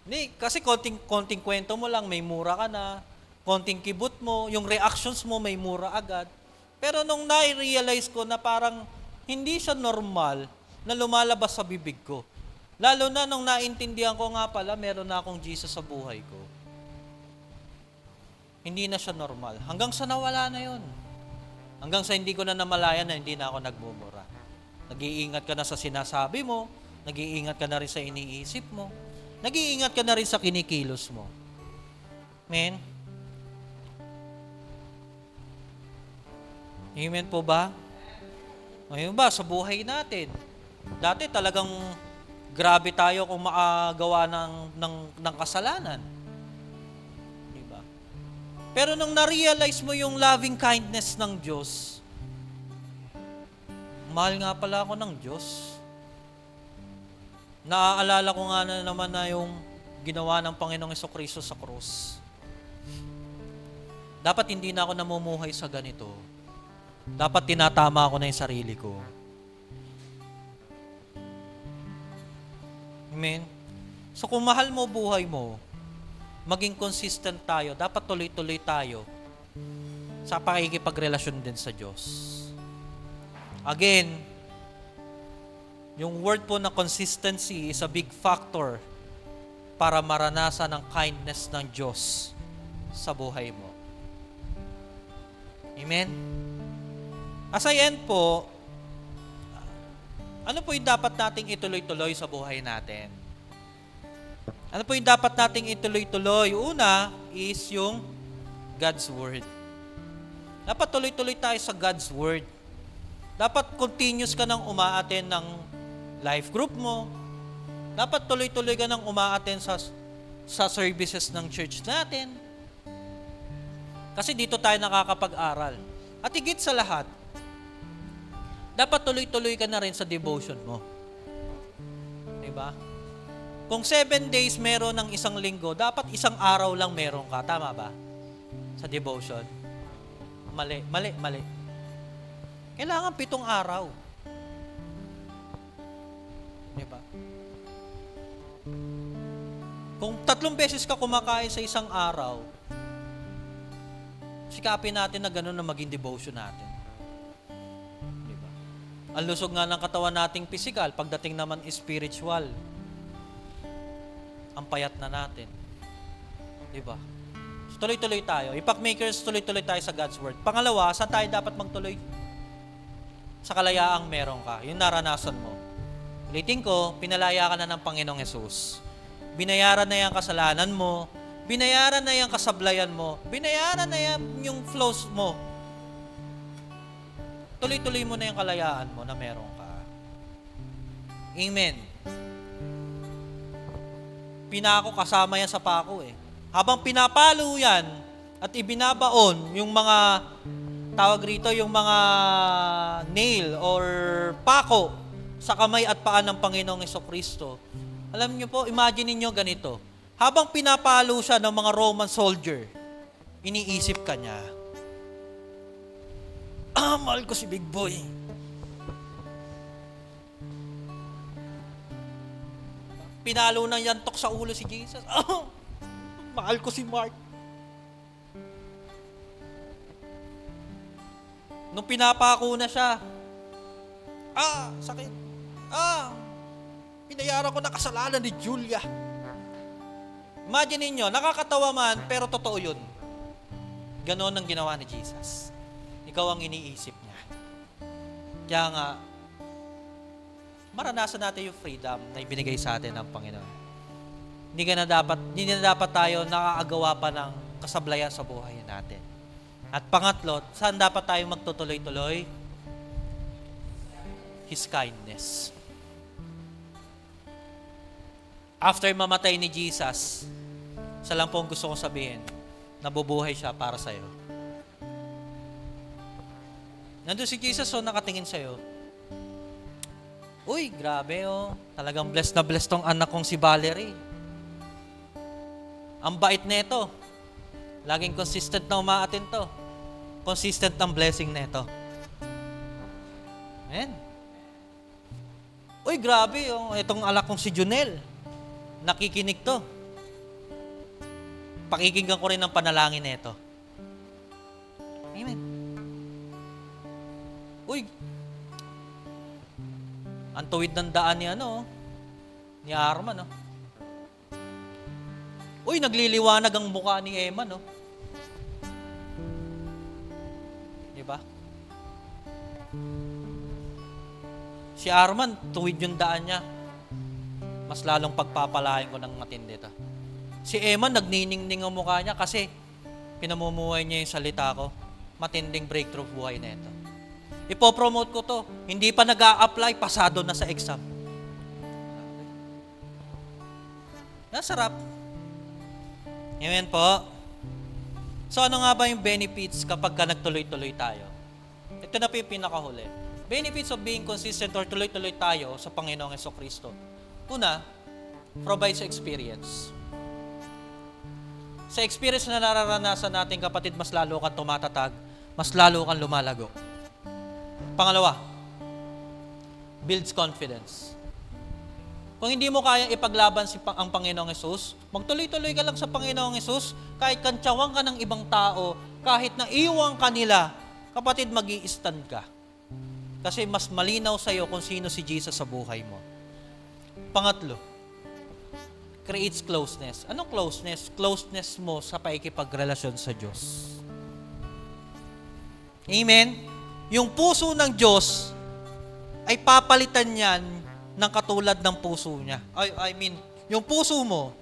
Hindi, kasi konting kwento mo lang, may mura ka na. Konting kibot mo, yung reactions mo, may mura agad. Pero nung na-realize ko na parang hindi siya normal na lumalabas sa bibig ko. Lalo na nung naintindihan ko nga pala, meron na akong Jesus sa buhay ko. Hindi na siya normal. Hanggang sa nawala na yun. Hanggang sa hindi ko na namalayan na hindi na ako nagmumura. Nag-iingat ka na sa sinasabi mo, nag-iingat ka na rin sa iniisip mo, nag-iingat ka na rin sa kinikilos mo. Amen? Amen po ba? Ngayon ba, sa buhay natin, dati talagang grabe tayo kung makagawa ng kasalanan. Diba? Pero nung na-realize mo yung loving kindness ng Diyos, mahal nga pala ako ng Diyos. Naaalala ko nga na naman na yung ginawa ng Panginoong Jesucristo sa krus. Dapat hindi na ako namumuhay sa ganito. Dapat tinatama ako na yung sarili ko. Amen? So kung mahal mo buhay mo, maging consistent tayo. Dapat tuloy-tuloy tayo sa pakikipagrelasyon din sa Diyos. Again, yung word po na consistency is a big factor para maranasan ang kindness ng Diyos sa buhay mo. Amen? As I end po, ano po yung dapat nating ituloy-tuloy sa buhay natin? Ano po yung dapat nating ituloy-tuloy? Una is yung God's Word. Dapat tuloy-tuloy tayo sa God's Word. Dapat continuous ka nang umaattend ng life group mo. Dapat tuloy-tuloy ka nang umaattend sa services ng church natin. Kasi dito tayo nakakapag-aral. At higit sa lahat, dapat tuloy-tuloy ka na rin sa devotion mo. Diba? Kung 7 days meron ng isang linggo, dapat isang araw lang meron ka. Tama ba? Sa devotion. Mali. Kailangan 7 araw. Di ba? Kung 3 beses ka kumakain sa isang araw, sikapin natin na gano'n na maging devotion natin. Di ba? Ang lusog nga ng katawan nating physical, pagdating naman spiritual, ang payat na natin. Di ba? So, tuloy-tuloy tayo. Impact makers, tuloy-tuloy tayo sa God's Word. Pangalawa, saan tayo dapat magtuloy? Sa kalayaang meron ka. Yung naranasan mo. Ulitin ko, pinalaya ka na ng Panginoong Hesus. Binayaran na yung kasalanan mo. Binayaran na yung kasablayan mo. Binayaran na yung flaws mo. Tuloy-tuloy mo na yung kalayaan mo na meron ka. Amen. Pinako, kasama yan sa pako eh. Habang pinapalo yan at ibinabaon yung mga, tawag rito, yung mga nail or pako sa kamay at paa ng Panginoong Jesucristo. Alam niyo po, imagine niyo ganito. Habang pinapalo siya ng mga Roman soldier, iniisip ka niya, mahal ko si Big Boy. Pinalo ng yantok sa ulo si Jesus. Mahal ko si Mark. Nung pinapako na siya, sakit. Pinayaran ko na kasalanan ni Julia. Imagine ninyo, nakakatawa man, pero totoo yun. Ganon ang ginawa ni Jesus. Ikaw ang iniisip niya. Kaya nga, maranasan natin yung freedom na ibinigay sa atin ng Panginoon. Hindi na dapat tayo nakakagawa pa ng kasablayan sa buhay natin. At pangatlo, saan dapat tayo magtutuloy-tuloy? His kindness. After mamatay ni Jesus, isa lang po ang gusto kong sabihin, nabubuhay siya para sa'yo. Nandun si Jesus, nakatingin sa'yo. Uy, grabe talagang blessed na blessed tong anak kong si Valerie. Ang bait nito. Laging consistent na umaatin to. Consistent ang blessing nito. Amen. Uy, grabe itong anak kong si Junel. Nakikinig to. Pakikinggan ko rin ang panalangin nito. Amen. Uy, ang tuwid ng daan ni Arman, Uy, nagliliwanag ang mukha ni Emma, Diba? Si Arman, tuwid yung daan niya. Mas lalong pagpapalain ko ng matindi ito. Si Emma, nagniningning ang mukha niya kasi pinamumuhay niya yung salita ko. Matinding breakthrough buhay na ito. Ipopromote ko to. Hindi pa nag-a-apply, pasado na sa exam. Nasarap. Amen po. So ano nga ba yung benefits kapag ka nagtuloy-tuloy tayo? Ito na po yung pinakahuli. Benefits of being consistent or tuloy-tuloy tayo sa Panginoong Jesucristo. Una, provides experience. Sa experience na nararanasan natin, kapatid, mas lalo kang tumatatag, mas lalo kang lumalago. Pangalawa, builds confidence. Kung hindi mo kaya ipaglaban ang Panginoong Hesus, magtuloy-tuloy ka lang sa Panginoong Hesus, kahit kantsawang ka ng ibang tao, kahit na iwang kanila, kapatid, mag-i-stand ka. Kasi mas malinaw sa'yo kung sino si Jesus sa buhay mo. Pangatlo, creates closeness. Anong closeness? Closeness mo sa paikipagrelasyon sa Diyos. Amen? Yung puso ng Diyos ay papalitan yan ng katulad ng puso niya. Yung puso mo,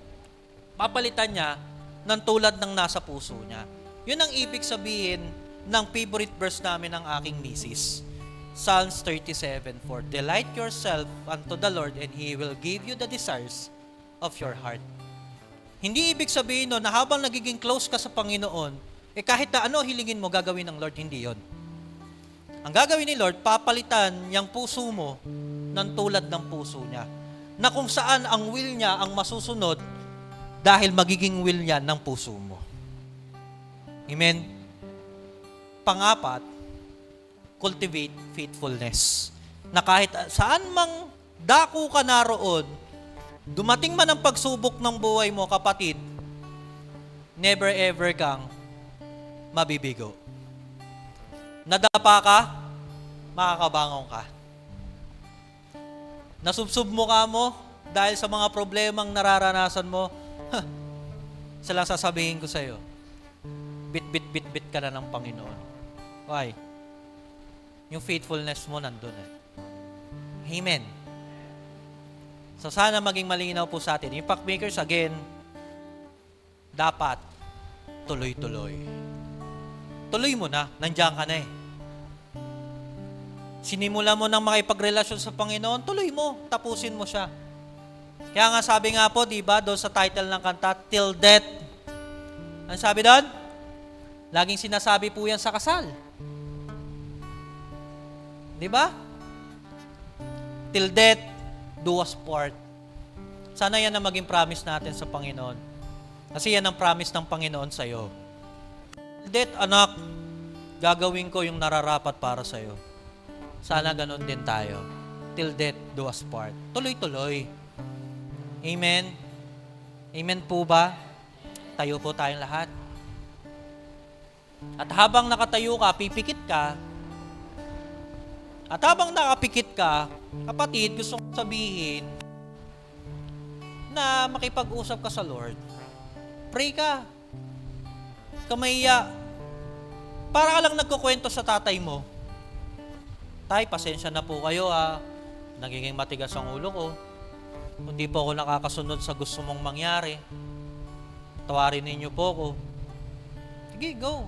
papalitan niya ng tulad ng nasa puso niya. Yun ang ibig sabihin ng favorite verse namin ng aking misis. Psalms 37:4. Delight yourself unto the Lord and He will give you the desires of your heart. Hindi ibig sabihin na habang nagiging close ka sa Panginoon, kahit na ano hilingin mo, gagawin ng Lord, hindi yon. Ang gagawin ni Lord, papalitan yung puso mo ng tulad ng puso niya. Na kung saan ang will niya ang masusunod dahil magiging will niya ng puso mo. Amen? Pangapat, cultivate faithfulness. Na kahit saan mang dako ka naroon, dumating man ang pagsubok ng buhay mo, kapatid, never ever kang mabibigo. Nadapa ka, makakabangon ka. Nasubsob mo ka mo dahil sa mga problemang nararanasan mo, isa lang sasabihin ko sa'yo, bit ka na ng Panginoon. Why? Yung faithfulness mo nandun eh. Amen. So sana maging malinaw po sa atin. Impact makers, again, dapat tuloy-tuloy. Tuloy mo na, nandiyan ka na eh. Sinimula mo nang makipagrelasyon sa Panginoon, tuloy mo, tapusin mo siya. Kaya nga sabi nga po, di ba, doon sa title ng kanta, Till Death. Ano sabi doon? Laging sinasabi po yan sa kasal. Di ba? Till death do us part. Sana yan ang maging promise natin sa Panginoon. Kasi yan ang promise ng Panginoon sa'yo. Till death, anak, gagawin ko yung nararapat para sa'yo. Sana ganun din tayo. Till death do us part. Tuloy-tuloy. Amen? Amen po ba? Tayo po tayong lahat. At habang nakatayo ka, pipikit ka. At habang nakapikit ka, kapatid, gusto kong sabihin na makipag-usap ka sa Lord. Pray ka. Kamaya. Para ka lang nagkukwento sa tatay mo. Tay, pasensya na po kayo ha. Nagiging matigas ang ulo ko. Hindi po ako nakakasunod sa gusto mong mangyari. Tawarin ninyo po ako. Sige, go.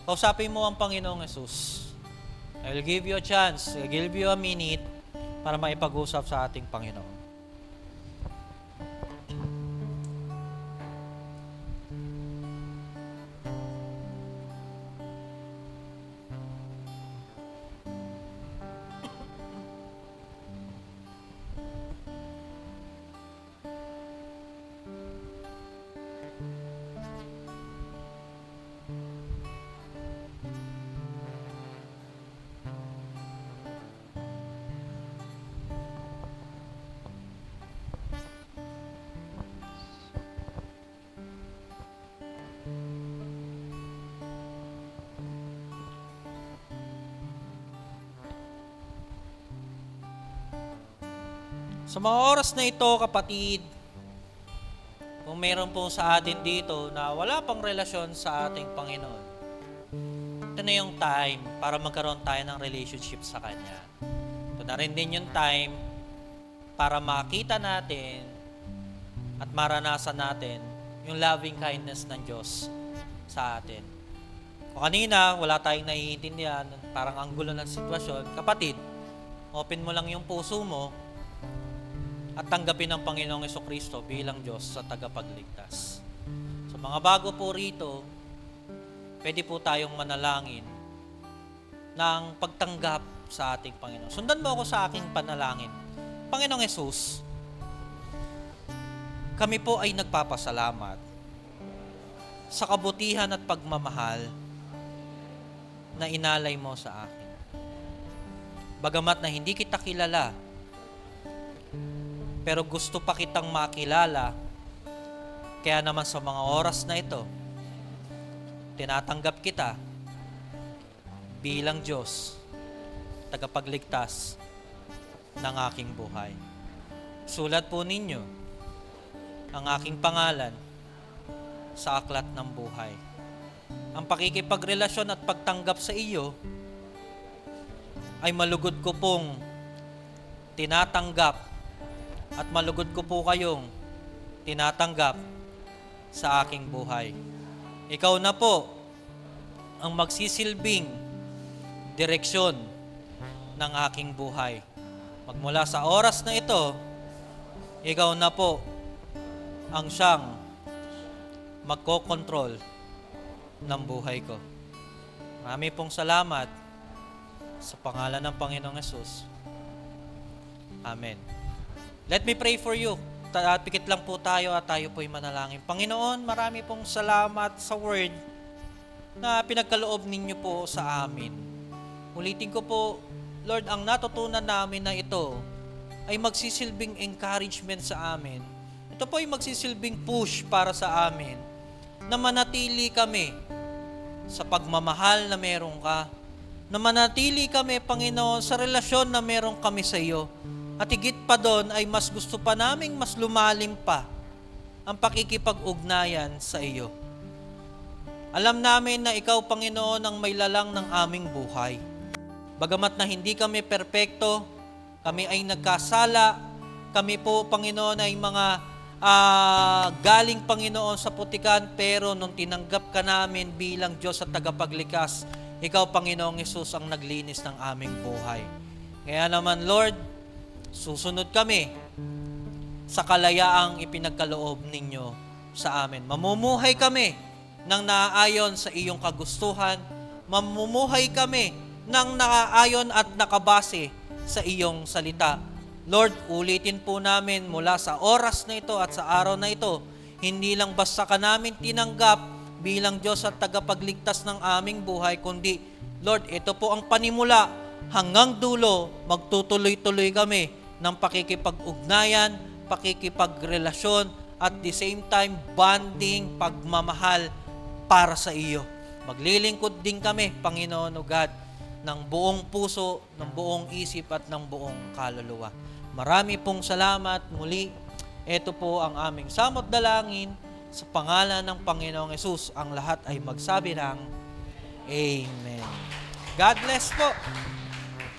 Kausapin mo ang Panginoong Jesus. I will give you a chance. I will give you a minute para maipag-usap sa ating Panginoon. Sa mga oras na ito, kapatid, kung meron po sa atin dito na wala pang relasyon sa ating Panginoon, ito na yung time para magkaroon tayo ng relationship sa Kanya. Ito na rin din yung time para makita natin at maranasan natin yung loving kindness ng Diyos sa atin. Kung kanina, wala tayong naiintindihan, parang ang gulo ng sitwasyon, kapatid, open mo lang yung puso mo at tanggapin ang Panginoong Jesucristo bilang Diyos sa tagapagligtas. Sa mga bago po rito, pwede po tayong manalangin ng pagtanggap sa ating Panginoon. Sundan mo ako sa aking panalangin. Panginoong Jesus, kami po ay nagpapasalamat sa kabutihan at pagmamahal na inalay mo sa akin. Bagamat na hindi kita kilala, pero gusto pa kitang makilala, kaya naman sa mga oras na ito, tinatanggap kita bilang Diyos, tagapagligtas ng aking buhay. Sulat po ninyo ang aking pangalan sa aklat ng buhay. Ang pakikipagrelasyon at pagtanggap sa iyo ay malugod ko pong tinatanggap at malugod ko po kayong tinatanggap sa aking buhay. Ikaw na po ang magsisilbing direksyon ng aking buhay. Magmula sa oras na ito, ikaw na po ang siyang magkokontrol ng buhay ko. Marami pong salamat sa pangalan ng Panginoong Hesus. Amen. Let me pray for you. Pikit lang po tayo at tayo po'y manalangin. Panginoon, marami pong salamat sa word na pinagkaloob ninyo po sa amin. Ulitin ko po, Lord, ang natutunan namin na ito ay magsisilbing encouragement sa amin. Ito po ay magsisilbing push para sa amin na manatili kami sa pagmamahal na meron ka, na manatili kami, Panginoon, sa relasyon na meron kami sa iyo. At higit pa doon ay mas gusto pa naming mas lumalim pa ang pakikipag-ugnayan sa iyo. Alam namin na ikaw, Panginoon, ang may lalang ng aming buhay. Bagamat na hindi kami perpekto, kami ay nagkasala, kami po, Panginoon, ay mga galing, Panginoon, sa putikan, pero nung tinanggap ka namin bilang Diyos at tagapaglikas, ikaw, Panginoong Hesus, ang naglinis ng aming buhay. Kaya naman, Lord, susunod kami sa kalayaang ipinagkaloob ninyo sa amin. Mamumuhay kami ng naaayon sa iyong kagustuhan. Mamumuhay kami ng naaayon at nakabase sa iyong salita. Lord, ulitin po namin mula sa oras na ito at sa araw na ito, hindi lang basta ka namin tinanggap bilang Diyos at tagapagligtas ng aming buhay, kundi, Lord, ito po ang panimula hanggang dulo, magtutuloy-tuloy kami ng pakikipag-ugnayan, pakikipagrelasyon, at the same time, bonding, pagmamahal para sa iyo. Maglilingkod din kami, Panginoon o God, ng buong puso, ng buong isip at ng buong kaluluwa. Marami pong salamat muli. Ito po ang aming samot dalangin sa pangalan ng Panginoong Hesus. Ang lahat ay magsabi ng Amen. God bless po.